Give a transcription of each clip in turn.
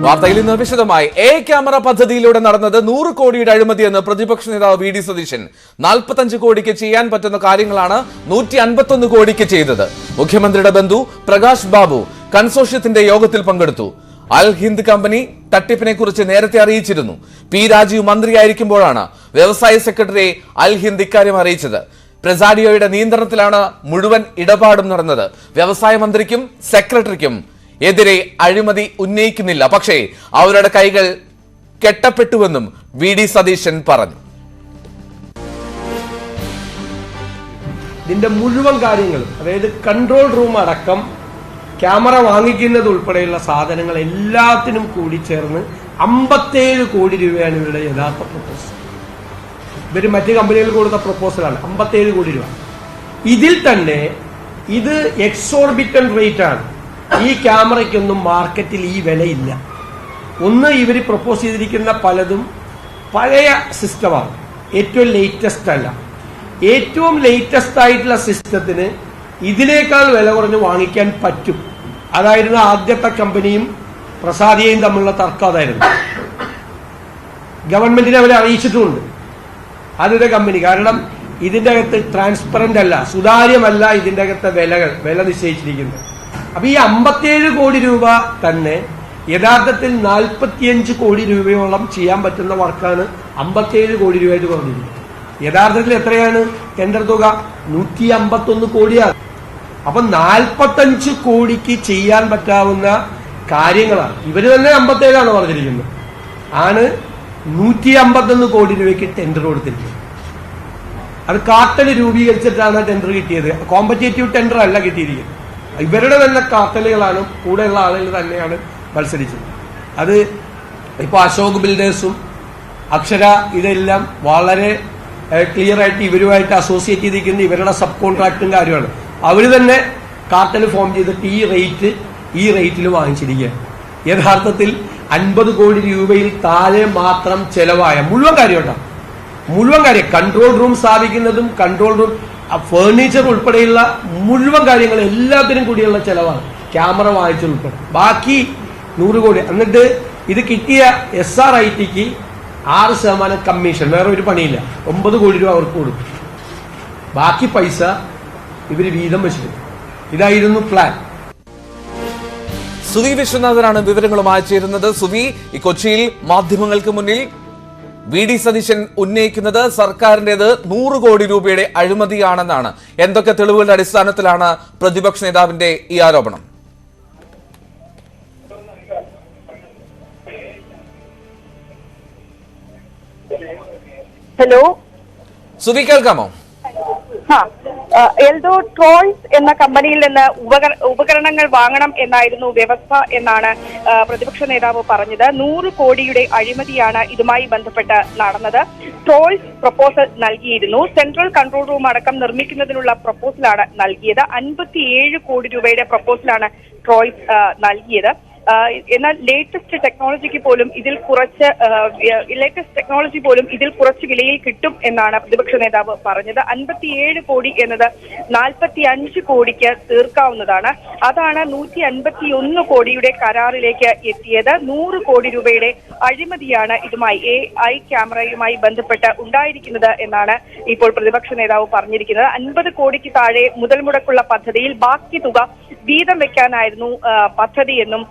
വാർത്തയിൽ നിന്ന് വിശദമായി ക്യാമറ പദ്ധതിയിലൂടെ നടന്നത് 100 കോടിയുടെ അഴിമതിയെന്ന് പ്രതിപക്ഷ നേതാവ് വി ഡി സതീശൻ. 45 കോടിക്ക് ചെയ്യാൻ പറ്റുന്ന കാര്യങ്ങളാണ് 151 കോടിക്ക് ചെയ്തത്. മുഖ്യമന്ത്രിയുടെ ബന്ധു പ്രകാശ് ബാബു കൺസോർഷ്യത്തിന്റെ യോഗത്തിൽ പങ്കെടുത്തു. അൽ ഹിന്ദ് കമ്പനി തട്ടിപ്പിനെ കുറിച്ച് നേരത്തെ അറിയിച്ചിരുന്നു. പി രാജീവ് മന്ത്രിയായിരിക്കുമ്പോഴാണ് വ്യവസായ സെക്രട്ടറി അൽ ഹിന്ദ് ഇക്കാര്യം അറിയിച്ചത്. പ്രസാഡിയോയുടെ നിയന്ത്രണത്തിലാണ് മുഴുവൻ ഇടപാടും നടന്നത്. വ്യവസായ മന്ത്രിക്കും സെക്രട്ടറിക്കും എതിരെ അഴിമതി ഉന്നയിക്കുന്നില്ല, പക്ഷേ അവരുടെ കൈകൾ കെട്ടപ്പെട്ടുവെന്നും വി ഡി സതീശൻ പറഞ്ഞു. ഇതിന്റെ മുഴുവൻ കാര്യങ്ങളും, അതായത് കൺട്രോൾ റൂം അടക്കം ക്യാമറ വാങ്ങിക്കുന്നത് ഉൾപ്പെടെയുള്ള സാധനങ്ങൾ എല്ലാത്തിനും കൂടി ചേർന്ന് 57 കോടി രൂപയാണ് ഇവരുടെ യഥാർത്ഥ പ്രപ്പോസൽ. ഇവർ മറ്റ് കമ്പനികൾ കൊടുത്ത പ്രപ്പോസലാണ് 57 കോടി രൂപ. ഇതിൽ തന്നെ ഇത് എക്സോർബിറ്റൻ റേറ്റ് ആണ്. ഈ ക്യാമറയ്ക്കൊന്നും മാർക്കറ്റിൽ ഈ വിലയില്ല. ഒന്ന്, ഇവർ പ്രപ്പോസ് ചെയ്തിരിക്കുന്ന പലതും പഴയ സിസ്റ്റമാണ്, ഏറ്റവും ലേറ്റസ്റ്റ് അല്ല. ഏറ്റവും ലേറ്റസ്റ്റ് ആയിട്ടുള്ള സിസ്റ്റത്തിന് ഇതിനേക്കാൾ വില കുറഞ്ഞ് വാങ്ങിക്കാൻ പറ്റും. അതായിരുന്നു ആദ്യത്തെ കമ്പനിയും പ്രസാദിയയും തമ്മിലുള്ള തർക്കം. അതായിരുന്നു ഗവൺമെന്റിനെ അവരെ അറിയിച്ചിട്ടുമുണ്ട് ആദ്യത്തെ കമ്പനി. കാരണം ഇതിന്റെ അകത്ത് ട്രാൻസ്പെറന്റ് അല്ല, സുതാര്യമല്ല ഇതിന്റെ അകത്തെ വില നിശ്ചയിച്ചിരിക്കുന്നത്. അപ്പൊ ഈ 57 കോടി രൂപ തന്നെ യഥാർത്ഥത്തിൽ 45 കോടി രൂപയോളം ചെയ്യാൻ പറ്റുന്ന വർക്കാണ് 57 കോടി രൂപയായിട്ട് പറഞ്ഞിരിക്കുന്നത്. യഥാർത്ഥത്തിൽ എത്രയാണ് ടെൻഡർ തുക? 151 കോടിയാണ്. അപ്പൊ 45 കോടിക്ക് ചെയ്യാൻ പറ്റാവുന്ന കാര്യങ്ങളാണ്. ഇവര് തന്നെ 57 പറഞ്ഞിരിക്കുന്നത്. ആണ് 151 കോടി രൂപയ്ക്ക് ടെൻഡർ കൊടുത്തിരിക്കുന്നത്. അത് കാർട്ടൽ രൂപീകരിച്ചിട്ടാണ് ടെൻഡർ കിട്ടിയത്. കോമ്പറ്റേറ്റീവ് ടെൻഡർ അല്ല കിട്ടിയിരിക്കുന്നത്. ഇവരുടെ തന്നെ കാർട്ടലുകളാണ്, കൂടെയുള്ള ആളുകൾ തന്നെയാണ് മത്സരിച്ചത്. അത് ഇപ്പൊ അശോക് ബിൽഡേഴ്സും അക്ഷര ഇതെല്ലാം വളരെ ക്ലിയർ ആയിട്ട് ഇവരുമായിട്ട് അസോസിയേറ്റ് ചെയ്തിരിക്കുന്ന ഇവരുടെ സബ് കോൺട്രാക്ടും കാര്യമാണ്. അവർ തന്നെ കാർട്ടൽ ഫോം ചെയ്തിട്ട് ഈ റേറ്റിൽ വാങ്ങിച്ചിരിക്കുകയാണ്. യഥാർത്ഥത്തിൽ 50 കോടി രൂപയിൽ താഴെ മാത്രം ചെലവായ മുഴുവൻ കാര്യം കൺട്രോൾ റൂം സ്ഥാപിക്കുന്നതും കൺട്രോൾ റൂം ഫേർണിച്ചർ ഉൾപ്പെടെയുള്ള മുഴുവൻ കാര്യങ്ങൾ എല്ലാത്തിനും കൂടിയുള്ള ചെലവാണ്. ക്യാമറ വാങ്ങിച്ചുൾപ്പെടെ ബാക്കി 100 കോടി. എന്നിട്ട് ഇത് കിട്ടിയ SRITക്ക് 6% കമ്മീഷൻ, വേറെ ഒരു പണിയില്ല. 9 കോടി രൂപ അവർക്ക് കൊടുക്കും. ബാക്കി പൈസ ഇവര് വീതം വെച്ചിട്ടുണ്ട്. ഇതായിരുന്നു പ്ലാൻ. സുധി വിശ്വനാഥനാണ് വിവരങ്ങളുമായി ചേരുന്നത്. സുധി, ഈ കൊച്ചിയിൽ മാധ്യമങ്ങൾക്ക് മുന്നിൽ വി ഡി സതീശൻ ഉന്നയിക്കുന്നത് സർക്കാരിന്റേത് 100 കോടി രൂപയുടെ അഴിമതിയാണെന്നാണ്. എന്തൊക്കെ തെളിവുകളുടെ അടിസ്ഥാനത്തിലാണ് പ്രതിപക്ഷ നേതാവിന്റെ ഈ ആരോപണം? ഹലോ സുധി, കേൾക്കാമോ? എൽദോ ട്രോയ്സ് എന്ന കമ്പനിയിൽ നിന്ന് ഉപകരണങ്ങൾ വാങ്ങണം എന്നായിരുന്നു വ്യവസ്ഥ എന്നാണ് പ്രതിപക്ഷ നേതാവ് പറഞ്ഞത്. 100 കോടിയുടെ അഴിമതിയാണ് ഇതുമായി ബന്ധപ്പെട്ട് നടന്നത്. ട്രോയ്സ് പ്രപ്പോസൽ നൽകിയിരുന്നു. സെൻട്രൽ കൺട്രോൾ റൂം അടക്കം നിർമ്മിക്കുന്നതിനുള്ള പ്രപ്പോസലാണ് നൽകിയത്. 57 കോടി രൂപയുടെ പ്രപ്പോസലാണ് ട്രോയ്സ് നൽകിയത്. എന്നാൽ ലേറ്റസ്റ്റ് ടെക്നോളജി പോലും ഇതിൽ കുറച്ച് വിലയിൽ കിട്ടും എന്നാണ് പ്രതിപക്ഷ നേതാവ് പറഞ്ഞത്. 57 കോടി എന്നത് 45 കോടിക്ക് തീർക്കാവുന്നതാണ്. അതാണ് 151 കോടിയുടെ കരാറിലേക്ക് എത്തിയത്. 100 കോടി രൂപയുടെ അഴിമതിയാണ് ഇതുമായി AI ക്യാമറയുമായി ബന്ധപ്പെട്ട് ഉണ്ടായിരിക്കുന്നത് എന്നാണ് ഇപ്പോൾ പ്രതിപക്ഷ നേതാവ് പറഞ്ഞിരിക്കുന്നത്. 50 കോടിക്ക് താഴെ മുതൽ മുടക്കുള്ള പദ്ധതിയിൽ ബാക്കി തുക വീതം വെക്കാനായിരുന്നു പദ്ധതി എന്നും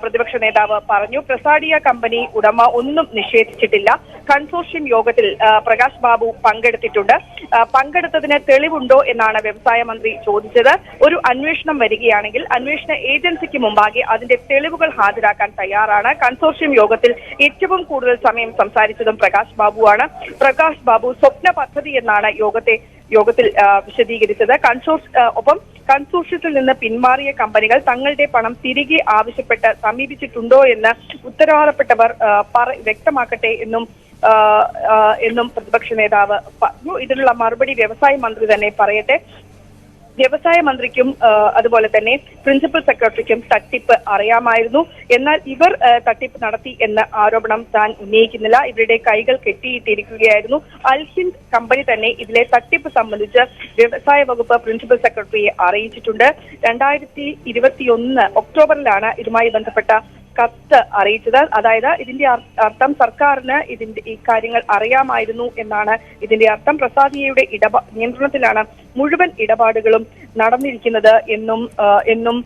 പ്രതിപക്ഷ നേതാവ് പറഞ്ഞു. പ്രസാഡിയ കമ്പനി ഉടമ ഒന്നും നിഷേധിച്ചിട്ടില്ല. കൺസോർഷ്യം യോഗത്തിൽ പ്രകാശ് ബാബു പങ്കെടുത്തിട്ടുണ്ട്. പങ്കെടുത്തതിന് തെളിവുണ്ടോ എന്നാണ് വ്യവസായ മന്ത്രി ചോദിച്ചത്. ഒരു അന്വേഷണം വരികയാണെങ്കിൽ അന്വേഷണ ഏജൻസിക്ക് മുമ്പാകെ അതിന്റെ തെളിവുകൾ ഹാജരാക്കാൻ തയ്യാറാണ്. കൺസോർഷ്യം യോഗത്തിൽ ഏറ്റവും കൂടുതൽ സമയം സംസാരിച്ചതും പ്രകാശ് ബാബുവാണ്. പ്രകാശ് ബാബു സ്വപ്ന പദ്ധതി എന്നാണ് യോഗത്തിൽ വിശദീകരിച്ചത്. കൺസോർഷ്യത്തിൽ നിന്ന് പിന്മാറിയ കമ്പനികൾ തങ്ങളുടെ പണം തിരികെ ആവശ്യപ്പെട്ട് സമീപിച്ചിട്ടുണ്ടോ എന്ന് ഉത്തരവാദപ്പെട്ടവർ വ്യക്തമാക്കട്ടെ എന്നും പ്രതിപക്ഷ നേതാവ് പറഞ്ഞു. ഇതിനുള്ള മറുപടി വ്യവസായ മന്ത്രി തന്നെ പറയട്ടെ. വ്യവസായ മന്ത്രിക്കും അതുപോലെ തന്നെ പ്രിൻസിപ്പൽ സെക്രട്ടറിക്കും തട്ടിപ്പ് അറിയാമായിരുന്നു. എന്നാൽ ഇവർ തട്ടിപ്പ് നടത്തി എന്ന ആരോപണം താൻ ഉന്നയിക്കുന്നില്ല. ഇവരുടെ കൈകൾ കെട്ടിയിട്ടിരിക്കുകയായിരുന്നു. അൽ ഹിന്ദ് കമ്പനി തന്നെ ഇതിലെ തട്ടിപ്പ് സംബന്ധിച്ച് വ്യവസായ വകുപ്പ് പ്രിൻസിപ്പൽ സെക്രട്ടറിയെ അറിയിച്ചിട്ടുണ്ട്. 2021 ഒക്ടോബറിലാണ് ഇതുമായി ബന്ധപ്പെട്ട കത്ത് അറിയിച്ചത്. അതായത് ഇതിന്റെ അർത്ഥം സർക്കാരിന് ഈ കാര്യങ്ങൾ അറിയാമായിരുന്നു എന്നാണ് ഇതിന്റെ അർത്ഥം. പ്രസാദിയയുടെ നിയന്ത്രണത്തിലാണ് മുഴുവൻ ഇടപാടുകളും നടന്നിരിക്കുന്നത് എന്നും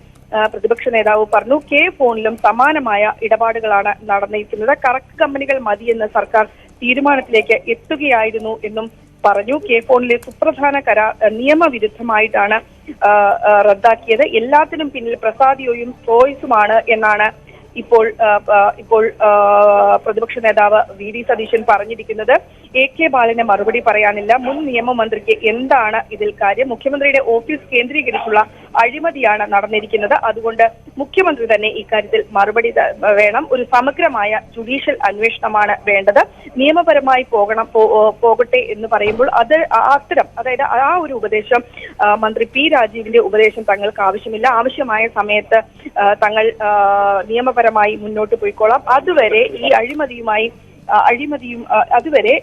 പ്രതിപക്ഷ നേതാവ് പറഞ്ഞു. കെ ഫോണിലും സമാനമായ ഇടപാടുകളാണ് നടന്നിരിക്കുന്നത്. കറക്റ്റ് കമ്പനികൾ മതിയെന്ന് സർക്കാർ തീരുമാനത്തിലേക്ക് എത്തുകയായിരുന്നു എന്നും പറഞ്ഞു. കെ ഫോണിലെ സുപ്രധാന കരാർ നിയമവിരുദ്ധമായിട്ടാണ് റദ്ദാക്കിയത്. എല്ലാത്തിനും പിന്നിൽ പ്രസാദിയോയും സ്ട്രോയ്സുമാണ് എന്നാണ് ഇപ്പോൾ പ്രതിപക്ഷ നേതാവ് വി.ഡി. സതീശൻ പറഞ്ഞിരിക്കുന്നത്. AK ബാലന് മറുപടി പറയാനില്ല. മുൻ നിയമമന്ത്രിക്ക് എന്താണ് ഇതിൽ കാര്യം? മുഖ്യമന്ത്രിയുടെ ഓഫീസ് കേന്ദ്രീകരിച്ചുള്ള അഴിമതിയാണ് നടന്നിരിക്കുന്നത്. അതുകൊണ്ട് മുഖ്യമന്ത്രി തന്നെ ഇക്കാര്യത്തിൽ മറുപടി വേണം. ഒരു സമഗ്രമായ ജുഡീഷ്യൽ അന്വേഷണമാണ് വേണ്ടത്. നിയമപരമായി പോകട്ടെ എന്ന് പറയുമ്പോൾ അതായത് ആ ഒരു ഉപദേശം മന്ത്രി P. രാജീവിന്റെ ഉപദേശം തങ്ങൾക്ക് ആവശ്യമില്ല. ആവശ്യമായ സമയത്ത് തങ്ങൾ നിയമപരമായി മുന്നോട്ട് പോയിക്കോളാം. അതുവരെ ഈ അതുവരെ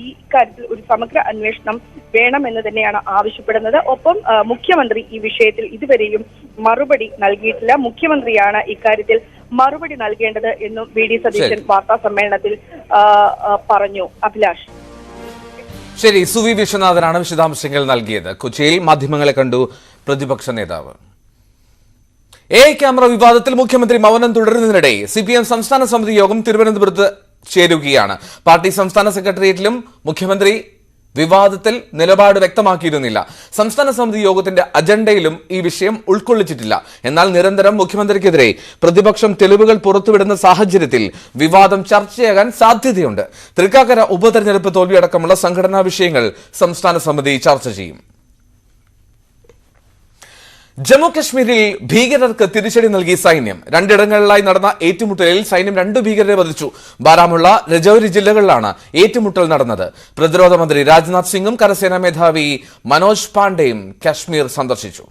ഈ കാര്യത്തിൽ ഒരു സമഗ്ര അന്വേഷണം വേണമെന്ന് തന്നെയാണ് ആവശ്യപ്പെടുന്നത്. ഒപ്പം മുഖ്യമന്ത്രി ഈ വിഷയത്തിൽ ഇതുവരെയും മറുപടി നൽകിയിട്ടില്ല. മുഖ്യമന്ത്രിയാണ് ഇക്കാര്യത്തിൽ മറുപടി നൽകേണ്ടത് എന്നും V.D. സതീശൻ വാർത്താ സമ്മേളനത്തിൽ പറഞ്ഞു. അഭിലാഷ്. ശരി, സുവി വിശ്വനാഥനാണ് വിശദാംശങ്ങൾ നൽകിയത്. കൊച്ചിയിൽ മാധ്യമങ്ങളെ കണ്ടു പ്രതിപക്ഷ നേതാവ്. ക്യാമറ വിവാദത്തിൽ മുഖ്യമന്ത്രി മൗനം തുടരുന്നതിനിടെ CPM സംസ്ഥാന സമിതി യോഗം തിരുവനന്തപുരത്ത് ചേരുകയാണ്. പാർട്ടി സംസ്ഥാന സെക്രട്ടേറിയറ്റിലും മുഖ്യമന്ത്രി വിവാദത്തിൽ നിലപാട് വ്യക്തമാക്കിയിരുന്നില്ല. സംസ്ഥാന സമിതി യോഗത്തിന്റെ അജണ്ടയിലും ഈ വിഷയം ഉൾക്കൊള്ളിച്ചിട്ടില്ല. എന്നാൽ നിരന്തരം മുഖ്യമന്ത്രിക്കെതിരെ പ്രതിപക്ഷം തെളിവുകൾ പുറത്തുവിടുന്ന സാഹചര്യത്തിൽ വിവാദം ചർച്ചയാകാൻ സാധ്യതയുണ്ട്. തൃക്കാക്കര ഉപതെരഞ്ഞെടുപ്പ് തോൽവിയടക്കമുള്ള സംഘടനാ വിഷയങ്ങൾ സംസ്ഥാന സമിതി ചർച്ച ചെയ്യും. ജമ്മു കശ്മീരിൽ ഭീകരർക്ക് തിരിച്ചടി നൽകി സൈന്യം. രണ്ടിടങ്ങളിലായി നടന്ന ഏറ്റുമുട്ടലിൽ സൈന്യം 2 ഭീകരരെ വധിച്ചു. ബാരാമുള്ള, രജൌരി ജില്ലകളിലാണ് ഏറ്റുമുട്ടൽ നടന്നത്. പ്രതിരോധ മന്ത്രി രാജ്നാഥ് സിംഗും കരസേനാ മേധാവി മനോജ് പാണ്ഡെയും കശ്മീർ സന്ദർശിച്ചു.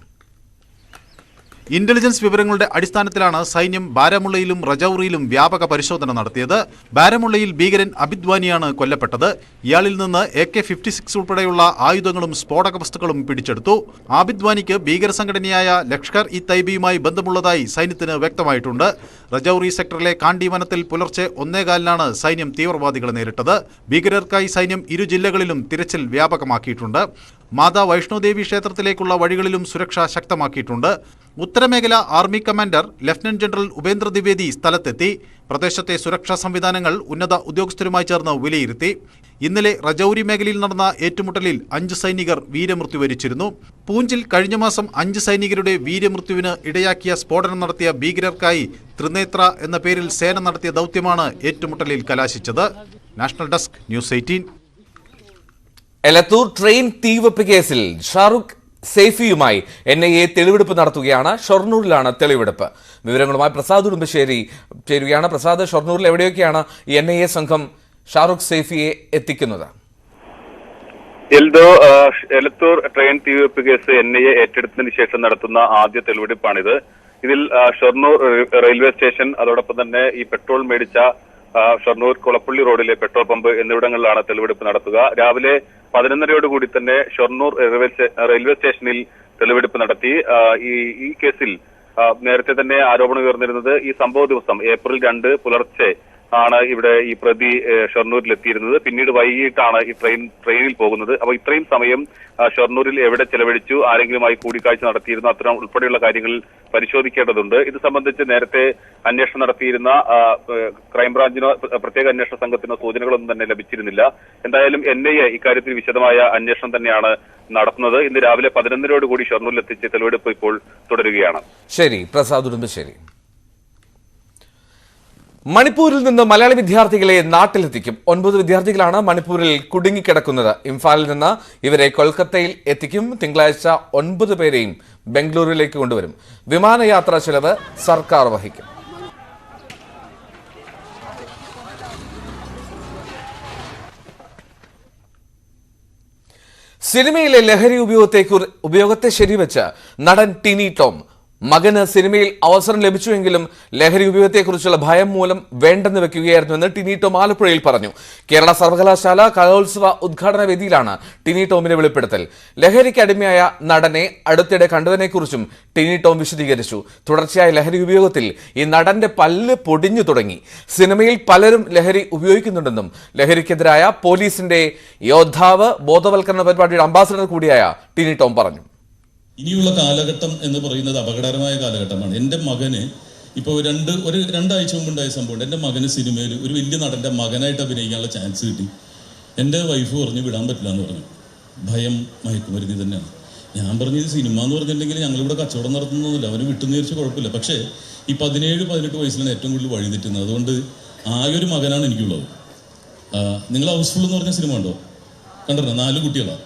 ഇന്റലിജൻസ് വിവരങ്ങളുടെ അടിസ്ഥാനത്തിലാണ് സൈന്യം ബാരാമുള്ളയിലും രജൌറിയിലും വ്യാപക പരിശോധന നടത്തിയത്. ബാരാമുള്ളയിൽ ഭീകരൻ അബിദ്വാനിയാണ് കൊല്ലപ്പെട്ടത്. ഇയാളിൽ നിന്ന് AK-56 ഉൾപ്പെടെയുള്ള ആയുധങ്ങളും സ്ഫോടക വസ്തുക്കളും പിടിച്ചെടുത്തു. ആബിദ്വാനിക്ക് ഭീകര സംഘടനയായ ലഷ്കർ-ഇ-തൈബയുമായി ബന്ധമുള്ളതായി സൈന്യത്തിന് വ്യക്തമായിട്ടുണ്ട്. രജൌറി സെക്ടറിലെ കാണ്ടി വനത്തിൽ പുലർച്ചെ 1:15 സൈന്യം തീവ്രവാദികളെ നേരിട്ടത്. ഭീകരർക്കായി സൈന്യം 2 ജില്ലകളിലും തിരച്ചിൽ വ്യാപകമാക്കിയിട്ടുണ്ട്. മാതാ വൈഷ്ണോദേവി ക്ഷേത്രത്തിലേക്കുള്ള വഴികളിലും സുരക്ഷ ശക്തമാക്കിയിട്ടുണ്ട്. ഉത്തരമേഖല army commander lieutenant general Upendra Dwivedi സ്ഥലത്തെത്തി. പ്രദേശത്തെ സുരക്ഷാ സംവിധാനങ്ങൾ ഉന്നത ഉദ്യോഗസ്ഥരുമായി ചേർന്ന് വിലയിരുത്തി. ഇന്നലെ രജൌരി മേഖലയിൽ നടന്ന ഏറ്റുമുട്ടലിൽ 5 സൈനികർ വീരമൃത്യു വരിച്ചിരുന്നു. പൂഞ്ചിൽ കഴിഞ്ഞ മാസം 5 സൈനികരുടെ വീരമൃത്യുവിന് ഇടയാക്കിയ സ്ഫോടനം നടത്തിയ ഭീകരർക്കായി ത്രിനേത്ര എന്ന പേരിൽ സേന നടത്തിയ ദൗത്യമാണ് ഏറ്റുമുട്ടലിൽ കലാശിച്ചത്. National desk, news 18. Elathur train തീവെപ്പ് കേസിൽ ഷാറുഖ് സേഫിയുമായി NIA തെളിവെടുപ്പ് നടത്തുകയാണ്. ഷൊർണൂരിലാണ് തെളിവെടുപ്പ്. വിവരങ്ങളുമായി പ്രസാദ് ഉടുമ്പശ്ശേരി ചേരുകയാണ്. പ്രസാദ്, ഷൊർണൂരിൽ എവിടെയൊക്കെയാണ് ഈ NIA സംഘം ഷാറുഖ് സേഫിയെ എത്തിക്കുന്നത്? എലത്തൂർ ട്രെയിൻ തീവെപ്പ് കേസ് NIA ഏറ്റെടുത്തതിന് ശേഷം നടത്തുന്ന ആദ്യ തെളിവെടുപ്പാണിത്. ഇതിൽ ഷൊർണൂർ റെയിൽവേ സ്റ്റേഷൻ, അതോടൊപ്പം തന്നെ ഈ പെട്രോൾ മേടിച്ച ഷൊർണൂർ കുളപ്പള്ളി റോഡിലെ പെട്രോൾ പമ്പ് എന്നിവിടങ്ങളിലാണ് തെളിവെടുപ്പ് നടത്തുക. രാവിലെ 11:30 തന്നെ ഷൊർണൂർ റെയിൽവേ സ്റ്റേഷനിൽ തെളിവെടുപ്പ് നടത്തി. ഈ കേസിൽ നേരത്തെ തന്നെ ആരോപണം ഉയർന്നിരുന്നത് ഈ സംഭവ ദിവസം ഏപ്രിൽ 2 പുലർച്ചെ ആണ് ഇവിടെ ഈ പ്രതി ഷൊർണൂരിലെത്തിയിരുന്നത്. പിന്നീട് വൈകിട്ടാണ് ഈ ട്രെയിനിൽ പോകുന്നത്. അപ്പോൾ ഇത്രയും സമയം ഷൊർണൂരിൽ എവിടെ ചെലവഴിച്ചു, ആരെങ്കിലുമായി കൂടിക്കാഴ്ച നടത്തിയിരുന്നു, അത്തരം ഉൾപ്പെടെയുള്ള കാര്യങ്ങൾ പരിശോധിക്കേണ്ടതുണ്ട്. ഇത് സംബന്ധിച്ച് നേരത്തെ അന്വേഷണം നടത്തിയിരുന്ന ക്രൈംബ്രാഞ്ചിനോ പ്രത്യേക അന്വേഷണ സംഘത്തിനോ സൂചനകളൊന്നും തന്നെ ലഭിച്ചിരുന്നില്ല. എന്തായാലും NIA ഇക്കാര്യത്തിൽ വിശദമായ അന്വേഷണം തന്നെയാണ് നടത്തുന്നത്. ഇന്ന് രാവിലെ 11:30 ഷൊർണൂരിലെത്തിച്ച് തെളിവെടുപ്പ് ഇപ്പോൾ തുടരുകയാണ്. ശരി, പ്രസാദ് ഉടുമ്പശ്ശേരി. മണിപ്പൂരിൽ നിന്ന് മലയാളി വിദ്യാർത്ഥികളെ നാട്ടിലെത്തിക്കും. 9 വിദ്യാർത്ഥികളാണ് മണിപ്പൂരിൽ കുടുങ്ങിക്കിടക്കുന്നത്. ഇംഫാലിൽ നിന്ന് ഇവരെ കൊൽക്കത്തയിൽ എത്തിക്കും. തിങ്കളാഴ്ച 9 പേരെയും ബംഗളൂരുവിലേക്ക് കൊണ്ടുവരും. വിമാനയാത്രാ ചെലവ് സർക്കാർ വഹിക്കും. സിനിമയിലെ ലഹരി ഉപയോഗത്തെ ശരിവെച്ച് നടൻ ടിനി ടോം മകന് സിനിമയിൽ അവസരം ലഭിച്ചുവെങ്കിലും ലഹരി ഉപയോഗത്തെക്കുറിച്ചുള്ള ഭയം മൂലം വേണ്ടെന്ന് വെക്കുകയായിരുന്നുവെന്ന് ടിനി ടോം ആലപ്പുഴയിൽ പറഞ്ഞു. കേരള സർവകലാശാല കലോത്സവ ഉദ്ഘാടന വേദിയിലാണ് ടിനി ടോമിന്റെ വെളിപ്പെടുത്തൽ. ലഹരിക്ക് അടിമയായ നടനെ അടുത്തിടെ കണ്ടതിനെക്കുറിച്ചും ടിനി ടോം വിശദീകരിച്ചു. തുടർച്ചയായ ലഹരി ഉപയോഗത്തിൽ ഈ നടന്റെ പല്ല് പൊടിഞ്ഞു തുടങ്ങി. സിനിമയിൽ പലരും ലഹരി ഉപയോഗിക്കുന്നുണ്ടെന്നും ലഹരിക്കെതിരായ പോലീസിന്റെ യോദ്ധാവ് ബോധവൽക്കരണ പരിപാടിയുടെ അംബാസഡർ കൂടിയായ ടിനി ടോം പറഞ്ഞു. ഇനിയുള്ള കാലഘട്ടം എന്ന് പറയുന്നത് അപകടകരമായ കാലഘട്ടമാണ്. എൻ്റെ മകന് ഇപ്പോൾ രണ്ടാഴ്ച മുമ്പുണ്ടായ സംഭവം. എൻ്റെ മകന് സിനിമയിൽ ഒരു വലിയ നടൻ്റെ മകനായിട്ട് അഭിനയിക്കാനുള്ള ചാൻസ് കിട്ടി. എൻ്റെ വൈഫ് പറഞ്ഞു വിടാൻ പറ്റില്ല എന്ന് പറഞ്ഞു. ഭയം മയക്കുമരുന്ന് തന്നെയാണ്. ഞാൻ പറഞ്ഞു ഇത് സിനിമ എന്ന് പറഞ്ഞിട്ടുണ്ടെങ്കിൽ ഞങ്ങളിവിടെ കച്ചവടം നടത്തുന്നൊന്നുമില്ല, അവന് വിട്ടുന്ന് വിചാരിച്ച് കുഴപ്പമില്ല. പക്ഷേ ഈ 17-18 വയസ്സിലാണ് ഏറ്റവും കൂടുതൽ വഴി തെറ്റുന്നത്. അതുകൊണ്ട് ആയൊരു മകനാണ് എനിക്കുള്ളത്. നിങ്ങൾ ഹൗസ്ഫുൾ എന്ന് പറഞ്ഞ സിനിമ ഉണ്ടോ? കണ്ടിരുന്നോ? 4 കുട്ടികളാണ്.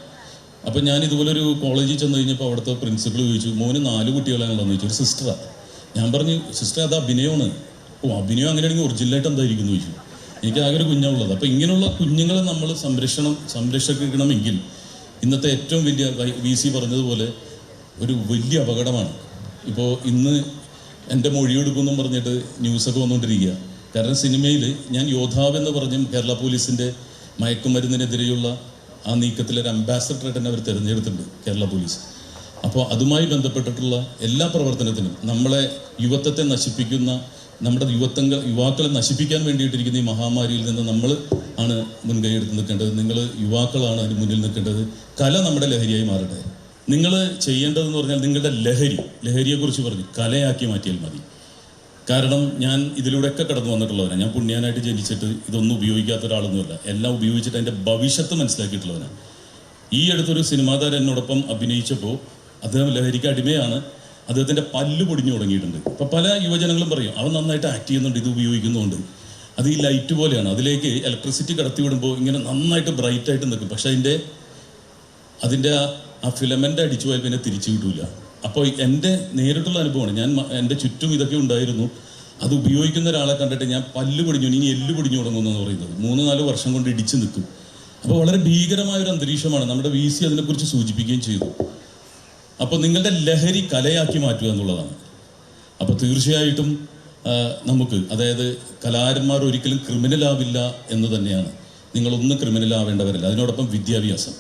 അപ്പം ഞാൻ ഇതുപോലൊരു കോളേജിൽ ചെന്ന് കഴിഞ്ഞപ്പോൾ അവിടുത്തെ പ്രിൻസിപ്പൾ ചോദിച്ചു, മോന് 4 കുട്ടികളാണല്ലോ എന്ന് ചോദിച്ചു. ഒരു സിസ്റ്ററാണ്. ഞാൻ പറഞ്ഞു സിസ്റ്റർ അത് അഭിനയമാണ്. അഭിനയം അങ്ങനെയാണെങ്കിൽ ഒറിജിനലായിട്ട് എന്തായിരിക്കും എന്ന് ചോദിച്ചു. എനിക്ക് ആകെ ഒരു കുഞ്ഞുള്ളത്. അപ്പോൾ ഇങ്ങനെയുള്ള കുഞ്ഞുങ്ങളെ നമ്മൾ സംരക്ഷിക്കണമെങ്കിൽ ഇന്നത്തെ ഏറ്റവും വലിയ VC പറഞ്ഞതുപോലെ ഒരു വലിയ അപകടമാണ്. ഇപ്പോൾ ഇന്ന് എൻ്റെ മൊഴിയെടുക്കുമെന്നും പറഞ്ഞിട്ട് ന്യൂസൊക്കെ വന്നുകൊണ്ടിരിക്കുക. കാരണം സിനിമയിൽ ഞാൻ യോദ്ധാവ് എന്ന് പറഞ്ഞ് കേരള പോലീസിൻ്റെ മയക്കുമരുന്നിനെതിരെയുള്ള ആ നീക്കത്തിലൊരു അംബാസഡറായിട്ട് തന്നെ അവർ തിരഞ്ഞെടുത്തിട്ടുണ്ട് കേരള പോലീസ്. അപ്പോൾ അതുമായി ബന്ധപ്പെട്ടിട്ടുള്ള എല്ലാ പ്രവർത്തനത്തിനും നമ്മളെ യുവത്വത്തെ നശിപ്പിക്കുന്ന നമ്മുടെ യുവാക്കളെ നശിപ്പിക്കാൻ വേണ്ടിയിട്ടിരിക്കുന്ന ഈ മഹാമാരിയിൽ നിന്ന് നമ്മൾ ആണ് മുൻകൈ എടുത്ത് നിൽക്കേണ്ടത്. നിങ്ങൾ യുവാക്കളാണ് അതിന് മുന്നിൽ നിൽക്കേണ്ടത്. കല നമ്മുടെ ലഹരിയായി മാറട്ടെ. നിങ്ങൾ ചെയ്യേണ്ടതെന്ന് പറഞ്ഞാൽ നിങ്ങളുടെ ലഹരിയെക്കുറിച്ച് പറഞ്ഞ് കലയാക്കി മാറ്റിയാൽ മതി. കാരണം ഞാൻ ഇതിലൂടെയൊക്കെ കടന്നു വന്നിട്ടുള്ളവനാണ്. ഞാൻ പുണ്യാനായിട്ട് ജനിച്ചിട്ട് ഇതൊന്നും ഉപയോഗിക്കാത്ത ഒരാളൊന്നുമല്ല. എല്ലാം ഉപയോഗിച്ചിട്ട് അതിൻ്റെ ഭവിഷ്യത്ത് മനസ്സിലാക്കിയിട്ടുള്ളവനാണ്. ഈ അടുത്തൊരു സിനിമാ താരം എന്നോടൊപ്പം അഭിനയിച്ചപ്പോൾ അദ്ദേഹം ലഹരിക്ക് അടിമയാണ്. അദ്ദേഹത്തിൻ്റെ പല്ല് പൊടിഞ്ഞു തുടങ്ങിയിട്ടുണ്ട്. അപ്പോൾ പല യുവജനങ്ങളും പറയും അവൻ നന്നായിട്ട് ആക്ട് ചെയ്യുന്നുണ്ട്, ഇത് ഉപയോഗിക്കുന്നുണ്ട്. അത് ഈ ലൈറ്റ് പോലെയാണ്. അതിലേക്ക് ഇലക്ട്രിസിറ്റി കടത്തി വിടുമ്പോൾ ഇങ്ങനെ നന്നായിട്ട് ബ്രൈറ്റായിട്ട് നിൽക്കും. പക്ഷെ അതിൻ്റെ ആ ഫിലമെൻ്റ് അടിച്ചു പോയാൽ പിന്നെ തിരിച്ചു കിട്ടൂല. അപ്പോൾ എൻ്റെ നേരിട്ടുള്ള അനുഭവമാണ്. ഞാൻ എൻ്റെ ചുറ്റും ഇതൊക്കെ ഉണ്ടായിരുന്നു. അത് ഉപയോഗിക്കുന്ന ഒരാളെ കണ്ടിട്ട് ഞാൻ പല്ല് പൊടിഞ്ഞു, ഇനി എല്ല് പൊടിഞ്ഞു തുടങ്ങുമെന്ന് പറയുന്നത് 3-4 വർഷം കൊണ്ട് ഇടിച്ചു നിൽക്കും. അപ്പോൾ വളരെ ഭീകരമായൊരു അന്തരീക്ഷമാണ്. നമ്മുടെ VC അതിനെക്കുറിച്ച് സൂചിപ്പിക്കുകയും ചെയ്തു. അപ്പോൾ നിങ്ങളുടെ ലഹരി കലയാക്കി മാറ്റുക എന്നുള്ളതാണ്. അപ്പോൾ തീർച്ചയായിട്ടും നമുക്ക്, അതായത് കലാകാരന്മാർ ഒരിക്കലും ക്രിമിനലാവില്ല എന്ന് തന്നെയാണ്. നിങ്ങളൊന്നും ക്രിമിനലാവേണ്ടവരല്ല. അതിനോടൊപ്പം വിദ്യാഭ്യാസം.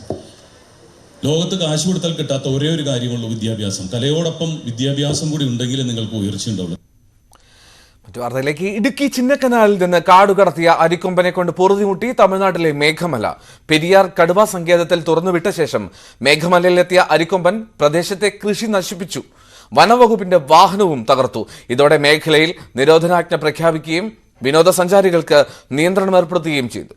ലോകത്ത് കാശ് കൊടുത്താൽ കിട്ടാത്ത ഒരേ ഒരു കാര്യമുള്ളൂ വിദ്യാഭ്യാസം. കലയോടൊപ്പം വിദ്യാഭ്യാസം കൂടി ഉണ്ടെങ്കിൽ നിങ്ങൾക്ക് ഉയർച്ചയുണ്ടാവുള്ളൂ. മറ്റു വാർത്തയിലേക്ക്. ഇടുക്കി ചിന്നക്കനാലിൽ നിന്ന് കാടുകടത്തിയ അരിക്കൊമ്പനെ കൊണ്ട് പൊറുതിമുട്ടി തമിഴ്നാട്ടിലെ മേഘമല. പെരിയാർ കടുവ സങ്കേതത്തിൽ തുറന്നുവിട്ട ശേഷം മേഘമലയിലെത്തിയ അരിക്കൊമ്പൻ പ്രദേശത്തെ കൃഷി നശിപ്പിച്ചു. വനവകുപ്പിന്റെ വാഹനവും തകർത്തു. ഇതോടെ മേഖലയിൽ നിരോധനാജ്ഞ പ്രഖ്യാപിക്കുകയും വിനോദസഞ്ചാരികൾക്ക് നിയന്ത്രണം ഏർപ്പെടുത്തുകയും ചെയ്തു.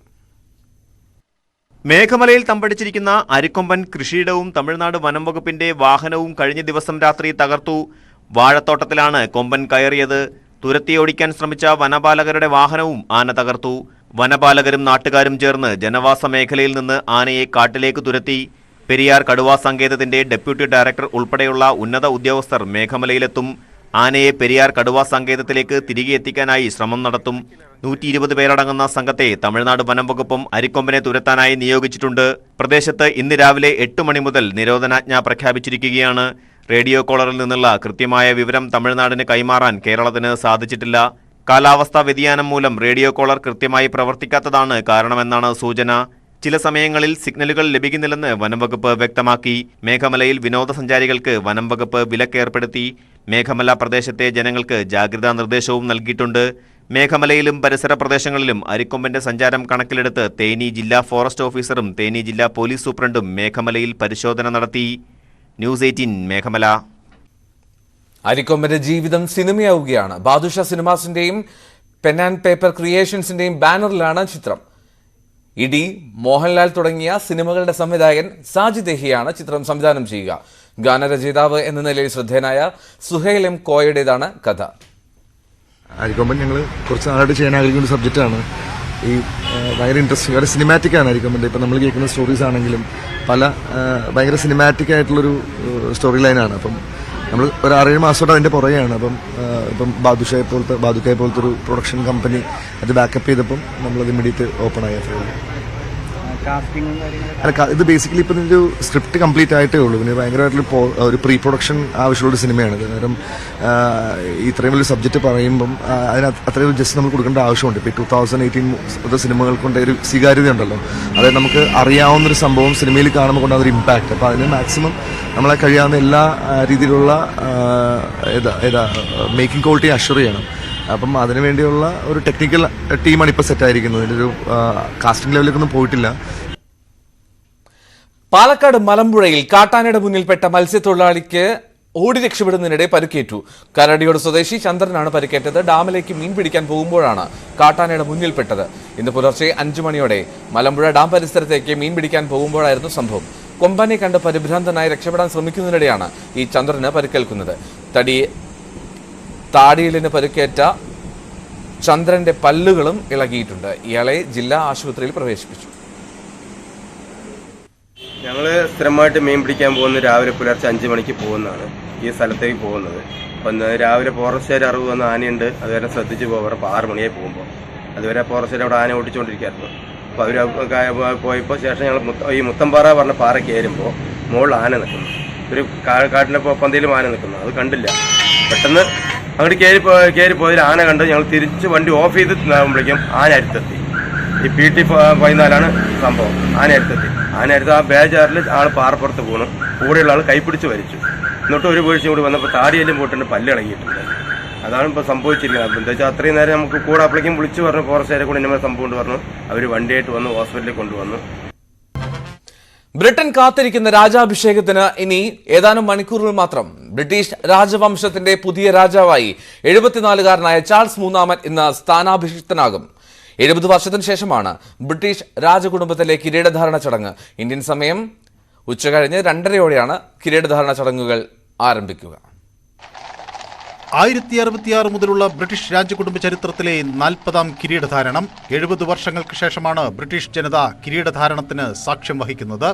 മേഘമലയിൽ തമ്പടിച്ചിരിക്കുന്ന അരിക്കൊമ്പൻ കൃഷിയിടവും തമിഴ്നാട് വനം വകുപ്പിന്റെ വാഹനവും കഴിഞ്ഞ ദിവസം രാത്രി തകർത്തു. വാഴത്തോട്ടത്തിലാണ് കൊമ്പൻ കയറിയത്. തുരത്തിയോടിക്കാൻ ശ്രമിച്ച വനപാലകരുടെ വാഹനവും ആന തകർത്തു. വനപാലകരും നാട്ടുകാരും ചേർന്ന് ജനവാസ മേഖലയിൽ നിന്ന് ആനയെ കാട്ടിലേക്ക് തുരത്തി. പെരിയാർ കടുവാ സങ്കേതത്തിന്റെ ഡെപ്യൂട്ടി ഡയറക്ടർ ഉൾപ്പെടെയുള്ള ഉന്നത ഉദ്യോഗസ്ഥർ മേഘമലയിലെത്തും. ആനയെ പെരിയാർ കടുവാ സങ്കേതത്തിലേക്ക് തിരികെ എത്തിക്കാനായി ശ്രമം നടത്തും. 120 പേരടങ്ങുന്ന സംഘത്തെ തമിഴ്നാട് വനം വകുപ്പും അരിക്കൊമ്പനെ തുരത്താനായി നിയോഗിച്ചിട്ടുണ്ട്. പ്രദേശത്ത് ഇന്ന് രാവിലെ 8 മണി മുതൽ നിരോധനാജ്ഞ പ്രഖ്യാപിച്ചിരിക്കുകയാണ്. റേഡിയോ കോളറിൽ നിന്നുള്ള കൃത്യമായ വിവരം തമിഴ്നാടിന് കൈമാറാൻ കേരളത്തിന് സാധിച്ചിട്ടില്ല. കാലാവസ്ഥാ വ്യതിയാനം മൂലം റേഡിയോ കോളർ കൃത്യമായി പ്രവർത്തിക്കാത്തതാണ് കാരണമെന്നാണ് സൂചന. ചില സമയങ്ങളിൽ സിഗ്നലുകൾ ലഭിക്കുന്നില്ലെന്ന് വനംവകുപ്പ് വ്യക്തമാക്കി. മേഘമലയിൽ വിനോദസഞ്ചാരികൾക്ക് വനംവകുപ്പ് വിലക്കേർപ്പെടുത്തി. മേഘമല പ്രദേശത്തെ ജനങ്ങൾക്ക് ജാഗ്രതാ നിർദ്ദേശവും നൽകിയിട്ടുണ്ട്. മേഘമലയിലും പരിസര പ്രദേശങ്ങളിലും അരിക്കൊമ്പന്റെ സഞ്ചാരം കണക്കിലെടുത്ത് തേനി ജില്ലാ ഫോറസ്റ്റ് ഓഫീസറും തേനി ജില്ലാ പോലീസ് സൂപ്രണ്ടും മേഘമലയിൽ പരിശോധന നടത്തി. ന്യൂസ് 18 മേഘമല. അരിക്കൊമ്പന്റെ ജീവിതം സിനിമയാവുകയാണ്. ബാദുഷ സിനിമാസിന്റെയും പെൻ ആൻഡ് പേപ്പർ ക്രിയേഷൻസിന്റെയും ബാനറിലാണ് ചിത്രം. ഇടി, മോഹൻലാൽ തുടങ്ങിയ സിനിമകളുടെ സംവിധായകൻ സാജിദ് ദഹിയാണ് ചിത്രം സംവിധാനം ചെയ്യുക. ഗാനരചയിതാവ് എന്ന നിലയിൽ ശ്രദ്ധേയനായ സുഹൈൽ എം കോയയുടേതാണ് കഥ. അരിക്കൊമ്പൻ ഞങ്ങൾ കുറച്ച് നാളായിട്ട് ചെയ്യാൻ ആഗ്രഹിക്കുന്ന ഒരു സബ്ജക്റ്റാണ്. ഈ ഭയങ്കര ഇൻട്രസ്റ്റിംഗ്, വളരെ സിനിമാറ്റിക് ആണ് അരിക്കൊമ്പൻ്റെ. ഇപ്പം നമ്മൾ കേൾക്കുന്ന സ്റ്റോറീസ് ആണെങ്കിലും പല ഭയങ്കര സിനിമാറ്റിക് ആയിട്ടുള്ളൊരു സ്റ്റോറി ലൈനാണ്. അപ്പം നമ്മൾ ഒരു 6-7 മാസത്തോടെ അതിൻ്റെ പുറകെയാണ്. ഇപ്പം ബാദുഷയെ പോലത്തെ ഒരു പ്രൊഡക്ഷൻ കമ്പനി അത് ബാക്കപ്പ് ചെയ്തപ്പം നമ്മളത് ഇമ്മീഡിയറ്റ് ഓപ്പൺ ആയി. അല്ല, ഇത് ബേസിക്കലി ഇപ്പം ഇതിൻ്റെ ഒരു സ്ക്രിപ്റ്റ് കംപ്ലീറ്റ് ആയിട്ടേ ഉള്ളൂ. പിന്നെ ഭയങ്കരമായിട്ടുള്ള ഒരു പ്രീ പ്രൊഡക്ഷൻ ആവശ്യമുള്ളൊരു സിനിമയാണ്. കാരണം ഇത്രയും വലിയ സബ്ജക്റ്റ് പറയുമ്പം അതിന് അത്രയും ജസ്റ്റ് നമ്മൾ കൊടുക്കേണ്ട ആവശ്യമുണ്ട്. ഇപ്പോൾ 2018 സിനിമകൾക്കൊണ്ട് ഒരു സ്വീകാര്യത ഉണ്ടല്ലോ. അതായത് നമുക്ക് അറിയാവുന്നൊരു സംഭവം സിനിമയിൽ കാണുമ്പോൾ കൊണ്ട് അതൊരു ഇമ്പാക്റ്റ്. അപ്പോൾ അതിന് മാക്സിമം നമ്മളെ കഴിയാവുന്ന എല്ലാ രീതിയിലുള്ള മേക്കിംഗ് ക്വാളിറ്റി അഷ്വർ ചെയ്യണം. അപ്പം അതിനു വേണ്ടിയുള്ള ഒരു ടെക്നിക്കൽ ടീമാണ് ഇപ്പോൾ സെറ്റായിരിക്കുന്നത്. ഇതിൻ്റെ ഒരു കാസ്റ്റിംഗ് ലെവലിലേക്കൊന്നും പോയിട്ടില്ല. പാലക്കാട് മലമ്പുഴയിൽ കാട്ടാനയുടെ മുന്നിൽപ്പെട്ട മത്സ്യത്തൊഴിലാളിക്ക് ഓടി രക്ഷപ്പെടുന്നതിനിടെ പരിക്കേറ്റു. കരടിയോട് സ്വദേശി ചന്ദ്രനാണ് പരിക്കേറ്റത്. ഡാമിലേക്ക് മീൻ പിടിക്കാൻ പോകുമ്പോഴാണ് കാട്ടാനയുടെ മുന്നിൽപ്പെട്ടത്. ഇന്ന് പുലർച്ചെ 5 മണിയോടെ മലമ്പുഴ ഡാം പരിസരത്തേക്ക് മീൻ പിടിക്കാൻ പോകുമ്പോഴായിരുന്നു സംഭവം. കൊമ്പനെ കണ്ട് പരിഭ്രാന്തനായി രക്ഷപ്പെടാൻ ശ്രമിക്കുന്നതിനിടെയാണ് ഈ ചന്ദ്രന് പരിക്കേൽക്കുന്നത്. താടിയിലിന് പരിക്കേറ്റ ചന്ദ്രന്റെ പല്ലുകളും ഇളകിയിട്ടുണ്ട്. ഇയാളെ ജില്ലാ ആശുപത്രിയിൽ പ്രവേശിപ്പിച്ചു. ഞങ്ങൾ സ്ഥിരമായിട്ട് മീൻ പിടിക്കാൻ പോകുന്നത് രാവിലെ പുലർച്ചെ 5 മണിക്ക് പോകുന്നതാണ് ഈ സ്ഥലത്തേക്ക് പോകുന്നത്. അപ്പം രാവിലെ ഫോറസ്റ്റുകാർ അറിവ് വന്ന ആനയുണ്ട്, അതുവരെ ശ്രദ്ധിച്ച് പോകാറ്. അപ്പോൾ 6 മണിയായി പോകുമ്പോൾ അതുവരെ ഫോറസ്റ്റുകാർ അവിടെ ആന ഓടിച്ചുകൊണ്ടിരിക്കുകയായിരുന്നു. അപ്പോൾ അവർ പോയപ്പോൾ ശേഷം ഞങ്ങൾ ഈ മുത്തമ്പാറ പറഞ്ഞ പാറ കയറുമ്പോൾ മുകളിൽ ആന നിൽക്കുന്നു. ഒരു കാട്ടിലെ പന്തയിലും ആന നിൽക്കുന്നു. അത് കണ്ടില്ല. പെട്ടെന്ന് അങ്ങോട്ട് കയറി പോയതിൽ ആന കണ്ട് ഞങ്ങൾ തിരിച്ച് വണ്ടി ഓഫ് ചെയ്ത് ആകുമ്പോഴേക്കും ആന അടുത്തെത്തി. ഈ PT 14 സംഭവം. ആന അടുത്തെത്തി. ആന അടുത്ത് ആ ബേജാറിൽ ആൾ പാറപ്പുറത്ത് വീണു. കൂടെയുള്ള ആൾ കൈപ്പിടിച്ച് വലിച്ചു. എന്നിട്ട് ഒരു വീഴ്ചയും കൂടി വന്നപ്പോൾ താടിയെല്ലാം പോയിട്ടുണ്ട്, പല്ല് ഇളകിയിട്ടുണ്ട്. അതാണ് ഇപ്പോൾ സംഭവിച്ചിരിക്കുന്നത്. എന്താ വെച്ചാൽ അത്രയും നേരം നമുക്ക് കൂടെ അപ്പോഴേക്കും വിളിച്ചു പറഞ്ഞു, ഫോറസ്റ്റുകാരെ കൂടെ ഇന്ന സംഭവം കൊണ്ട് പറഞ്ഞു. അവർ വണ്ടിയായിട്ട് വന്ന് ഹോസ്പിറ്റലിൽ കൊണ്ടുവന്നു. ബ്രിട്ടൻ കാത്തിരിക്കുന്ന രാജാഭിഷേകത്തിന് ഇനി ഏതാനും മണിക്കൂറുകൾ മാത്രം. ബ്രിട്ടീഷ് രാജവംശത്തിന്റെ പുതിയ രാജാവായി 74-കാരനായ ചാൾസ് മൂന്നാമൻ ഇന്ന് സ്ഥാനാഭിഷിക്തനാകും. 70 വർഷത്തിന് ശേഷമാണ് ബ്രിട്ടീഷ് രാജകുടുംബത്തിലെ കിരീടധാരണ ചടങ്ങ്. ഇന്ത്യൻ സമയം ഉച്ചകഴിഞ്ഞ് 2:30 കിരീടധാരണ ചടങ്ങുകൾ ആരംഭിക്കുക. 1066 മുതലുള്ള ബ്രിട്ടീഷ് രാജകുടുംബ ചരിത്രത്തിലെ 40ാം കിരീടധാരണം. 70 വർഷങ്ങൾക്ക് ശേഷമാണ് ബ്രിട്ടീഷ് ജനത കിരീടധാരണത്തിന് സാക്ഷ്യം വഹിക്കുന്നത്.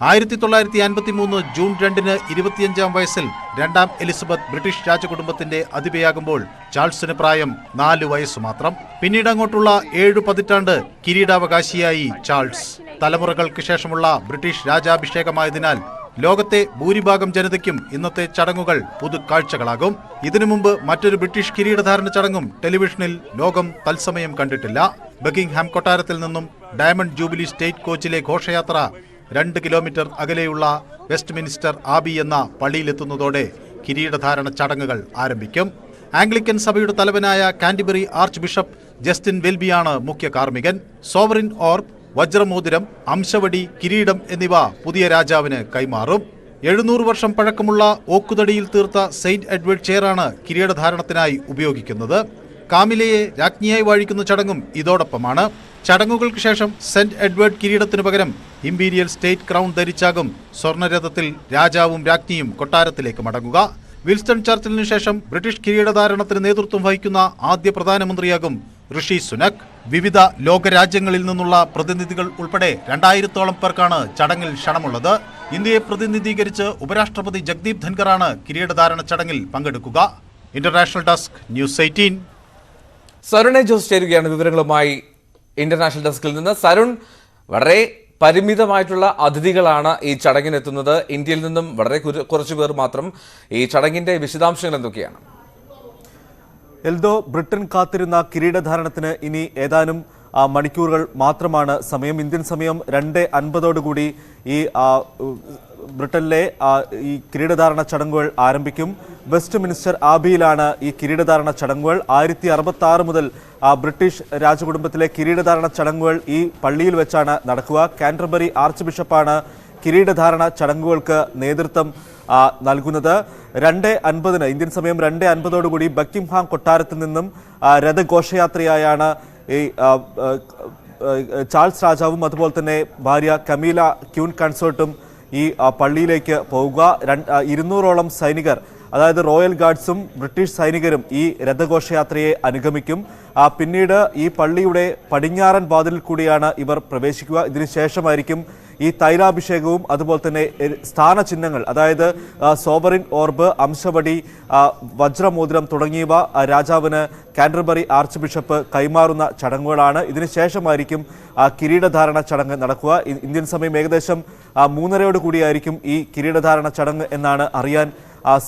1953 ജൂൺ 2-ന് 25-ാം വയസ്സിൽ 2ാം എലിസബത്ത് ബ്രിട്ടീഷ് രാജകുടുംബത്തിന്റെ അതിഥിയാകുമ്പോൾ ചാൾസിന് പ്രായം 4 വയസ്സ് മാത്രം. പിന്നീട് അങ്ങോട്ടുള്ള 7 പതിറ്റാണ്ട് കിരീടാവകാശിയായി ചാൾസ്. തലമുറകൾക്ക് ശേഷമുള്ള ബ്രിട്ടീഷ് രാജാഭിഷേകമായതിനാൽ ലോകത്തെ ഭൂരിഭാഗം ജനതയ്ക്കും ഇന്നത്തെ ചടങ്ങുകൾ പുതുക്കാഴ്ചകളാകും. ഇതിനു മുമ്പ് മറ്റൊരു ബ്രിട്ടീഷ് കിരീടധാരണ ചടങ്ങും ടെലിവിഷനിൽ ലോകം തത്സമയം കണ്ടിട്ടില്ല. ബക്കിംഗ്ഹാം കൊട്ടാരത്തിൽ നിന്നും ഡയമണ്ട് ജൂബിലി സ്റ്റേറ്റ് കോച്ചിലെ ഘോഷയാത്ര 2 കിലോമീറ്റർ അകലെയുള്ള വെസ്റ്റ്മിനിസ്റ്റർ ആബി എന്ന പള്ളിയിലെത്തുന്നതോടെ കിരീടധാരണ ചടങ്ങുകൾ ആരംഭിക്കും. ആംഗ്ലിക്കൻ സഭയുടെ തലവനായ കാൻറ്റർബറി ആർച്ച് ബിഷപ്പ് ജസ്റ്റിൻ വെൽബിയാണ് മുഖ്യ കാർമ്മികൻ. സോവറിൻ ഓർബ്, വജ്രമോതിരം, അംശവടി, കിരീടം എന്നിവ പുതിയ രാജാവിന് കൈമാറും. 700 വർഷം പഴക്കമുള്ള ഓക്കുതടിയിൽ തീർത്ത സെയിന്റ് എഡ്വേർഡ് ചെയറാണ് കിരീടധാരണത്തിനായി ഉപയോഗിക്കുന്നത്. കാമിലയെ രാജ്ഞിയായി വാഴിക്കുന്ന ചടങ്ങും ഇതോടൊപ്പമാണ്. ചടങ്ങുകൾക്ക് ശേഷം സെന്റ് എഡ്വേർഡ് കിരീടത്തിനു പകരം ഇംപീരിയൽ സ്റ്റേറ്റ് ക്രൗൺ ധരിച്ചാകും സ്വർണ്ണരഥത്തിൽ രാജാവും രാജ്ഞിയും കൊട്ടാരത്തിലേക്ക് മടങ്ങുക. വിൽസ്റ്റൺ ചർച്ചിലിനു ശേഷം ബ്രിട്ടീഷ് കിരീടധാരണത്തിന് നേതൃത്വം വഹിക്കുന്ന ആദ്യ പ്രധാനമന്ത്രിയാകും ഋഷി സുനക്. വിവിധ ലോകരാജ്യങ്ങളിൽ നിന്നുള്ള പ്രതിനിധികൾ ഉൾപ്പെടെ 2000-ഓളം പേർക്കാണ് ചടങ്ങിൽ ക്ഷണമുള്ളത്. ഇന്ത്യയെ പ്രതിനിധീകരിച്ച് ഉപരാഷ്ട്രപതി ജഗ്ദീപ് ധൻഖറാണ് കിരീടധാരണ ചടങ്ങിൽ പങ്കെടുക്കുക. International desk, news 18. സരുണെ ജോസ് ചേരുകയാണ് വിവരങ്ങളുമായി ഇന്റർനാഷണൽ ഡെസ്കിൽ നിന്ന്. സരുൺ, വളരെ പരിമിതമായിട്ടുള്ള അതിഥികളാണ് ഈ ചടങ്ങിനെത്തുന്നത്. ഇന്ത്യയിൽ നിന്നും വളരെ കുറച്ചു പേർ മാത്രം. ഈ ചടങ്ങിന്റെ വിശദാംശങ്ങൾ എന്തൊക്കെയാണ്? എൽദോ, ബ്രിട്ടൻ കാത്തിരുന്ന കിരീടധാരണത്തിന് ഇനി ഏതാനും മണിക്കൂറുകൾ മാത്രമാണ് സമയം. ഇന്ത്യൻ സമയം 2:50 ഈ ബ്രിട്ടനിലെ ഈ കിരീടധാരണ ചടങ്ങുകൾ ആരംഭിക്കും. വെസ്റ്റ് മിനിസ്റ്റർ ആബിയിലാണ് ഈ കിരീടധാരണ ചടങ്ങുകൾ. 1066 മുതൽ ബ്രിട്ടീഷ് രാജകുടുംബത്തിലെ കിരീടധാരണ ചടങ്ങുകൾ ഈ പള്ളിയിൽ വെച്ചാണ് നടക്കുക. കാൻറ്റർബറി ആർച്ച് ബിഷപ്പാണ് കിരീടധാരണ ചടങ്ങുകൾക്ക് നേതൃത്വം നൽകുന്നത്. 2:50 ഇന്ത്യൻ സമയം 2:50 ബക്കിംഗ്ഹാം കൊട്ടാരത്തിൽ നിന്നും രഥഘോഷയാത്രയായാണ് ഈ ചാൾസ് രാജാവും അതുപോലെ തന്നെ ഭാര്യ കമീല ക്യൂൻ കൺസോർട്ടും ഈ പള്ളിയിലേക്ക് പോവുക. 200-ഓളം സൈനികർ, അതായത് റോയൽ ഗാർഡ്സും ബ്രിട്ടീഷ് സൈനികരും ഈ രഥഘോഷയാത്രയെ അനുഗമിക്കും. പിന്നീട് ഈ പള്ളിയുടെ പടിഞ്ഞാറൻ വാതിലിൽ കൂടിയാണ് ഇവർ പ്രവേശിക്കുക. ഇതിനുശേഷമായിരിക്കും ഈ തൈലാഭിഷേകവും അതുപോലെ തന്നെ സ്ഥാനചിഹ്നങ്ങൾ, അതായത് സോവറിൻ ഓർബ്, അംശവടി, വജ്രമോതിരം തുടങ്ങിയവ രാജാവിന് കാൻറ്റർബറി ആർച്ച് ബിഷപ്പ് കൈമാറുന്ന ചടങ്ങുകളാണ്. ഇതിനുശേഷമായിരിക്കും കിരീടധാരണ ചടങ്ങ് നടക്കുക. ഇന്ത്യൻ സമയം ഏകദേശം 3:30 കൂടിയായിരിക്കും ഈ കിരീടധാരണ ചടങ്ങ് എന്നാണ് അറിയാൻ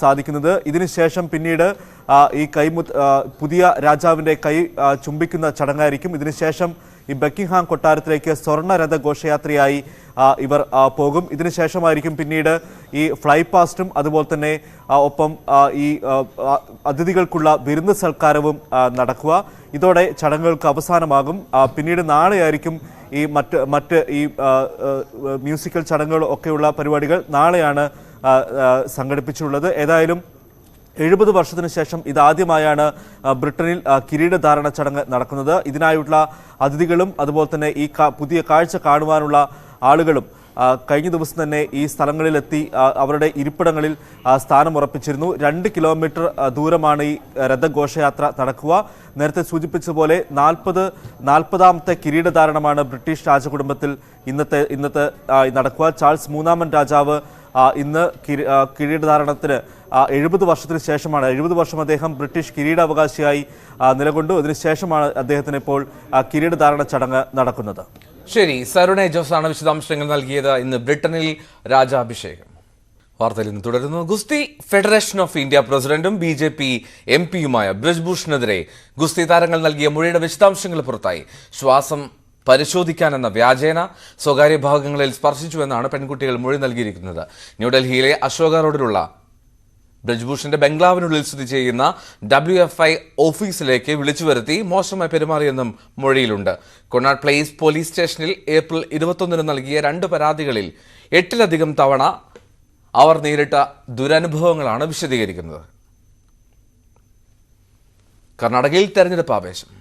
സാധിക്കുന്നത്. ഇതിനുശേഷം പിന്നീട് ഈ പുതിയ രാജാവിൻ്റെ കൈ ചുംബിക്കുന്ന ചടങ്ങായിരിക്കും. ഇതിനുശേഷം ഈ ബക്കിംഗ്ഹാം കൊട്ടാരത്തിലേക്ക് സ്വർണ്ണരഥ ഘോഷയാത്രയായി ഇവർ പോകും. ഇതിനുശേഷമായിരിക്കും പിന്നീട് ഈ ഫ്ലൈ പാസ്റ്റും അതുപോലെ തന്നെ ഒപ്പം ഈ അതിഥികൾക്കുള്ള വിരുന്ന് സൽക്കാരവും നടക്കുക. ഇതോടെ ചടങ്ങുകൾക്ക് അവസാനമാകും. പിന്നീട് നാളെയായിരിക്കും ഈ മറ്റ് ഈ മ്യൂസിക്കൽ ചടങ്ങുകൾ ഒക്കെയുള്ള പരിപാടികൾ നാളെയാണ് സംഘടിപ്പിച്ചിട്ടുള്ളത്. ഏതായാലും 70 വർഷത്തിന് ശേഷം ഇതാദ്യമായാണ് ബ്രിട്ടനിൽ കിരീടധാരണ ചടങ്ങ് നടക്കുന്നത്. ഇതിനായുള്ള അതിഥികളും അതുപോലെ തന്നെ ഈ പുതിയ കാഴ്ച കാണുവാനുള്ള ആളുകളും കഴിഞ്ഞ ദിവസം തന്നെ ഈ സ്ഥലങ്ങളിലെത്തി അവരുടെ ഇരിപ്പിടങ്ങളിൽ സ്ഥാനമുറപ്പിച്ചിരുന്നു. 2 കിലോമീറ്റർ ദൂരമാണ് ഈ രഥഘോഷയാത്ര നടക്കുക. നേരത്തെ സൂചിപ്പിച്ചതുപോലെ 40ാമത്തെ കിരീടധാരണമാണ് ബ്രിട്ടീഷ് രാജകുടുംബത്തിൽ ഇന്നത്തെ നടക്കുക. ചാൾസ് 3-ാമൻ രാജാവ് ഇന്ന് കിരീടധാരണത്തിന് 70 വർഷത്തിന് ശേഷമാണ്. 70 വർഷം അദ്ദേഹം ബ്രിട്ടീഷ് കിരീടാവകാശിയായി നിലകൊണ്ടു. അതിനുശേഷമാണ് അദ്ദേഹത്തിന് ഇപ്പോൾ കിരീടധാരണ ചടങ്ങ് നടക്കുന്നത്. ശരി, സരുണ ജോസാണ് വിശദാംശങ്ങൾ നൽകിയത്. ഇന്ന് ബ്രിട്ടനിൽ രാജാഭിഷേകം. വാർത്തയിൽ നിന്ന് തുടരുന്നു. ഗുസ്തി ഫെഡറേഷൻ ഓഫ് ഇന്ത്യ പ്രസിഡന്റും BJP MP-യുമായ ബ്രിജ്ഭൂഷണെതിരെ ഗുസ്തി താരങ്ങൾ നൽകിയ മൊഴിയുടെ വിശദാംശങ്ങൾ പുറത്തായി. ശ്വാസം പരിശോധിക്കാനെന്ന വ്യാജേന സ്വകാര്യ ഭാഗങ്ങളിൽ സ്പർശിച്ചുവെന്നാണ് പെൺകുട്ടികൾ മൊഴി നൽകിയിരിക്കുന്നത്. ന്യൂഡൽഹിയിലെ അശോക റോഡിലുള്ള ബ്രിജ്ഭൂഷന്റെ ബംഗ്ലാവിനുള്ളിൽ സ്ഥിതി ചെയ്യുന്ന WFI ഓഫീസിലേക്ക് വിളിച്ചു വരുത്തി മോശമായി പെരുമാറിയെന്നും മൊഴിയിലുണ്ട്. കൊണാട്ട് പ്ലേസ് പോലീസ് സ്റ്റേഷനിൽ ഏപ്രിൽ 21 നൽകിയ 2 പരാതികളിൽ 8-ലധികം തവണ അവർ നേരിട്ട ദുരനുഭവങ്ങളാണ് വിശദീകരിക്കുന്നത്. കർണാടകയിൽ തെരഞ്ഞെടുപ്പ് ആവേശം.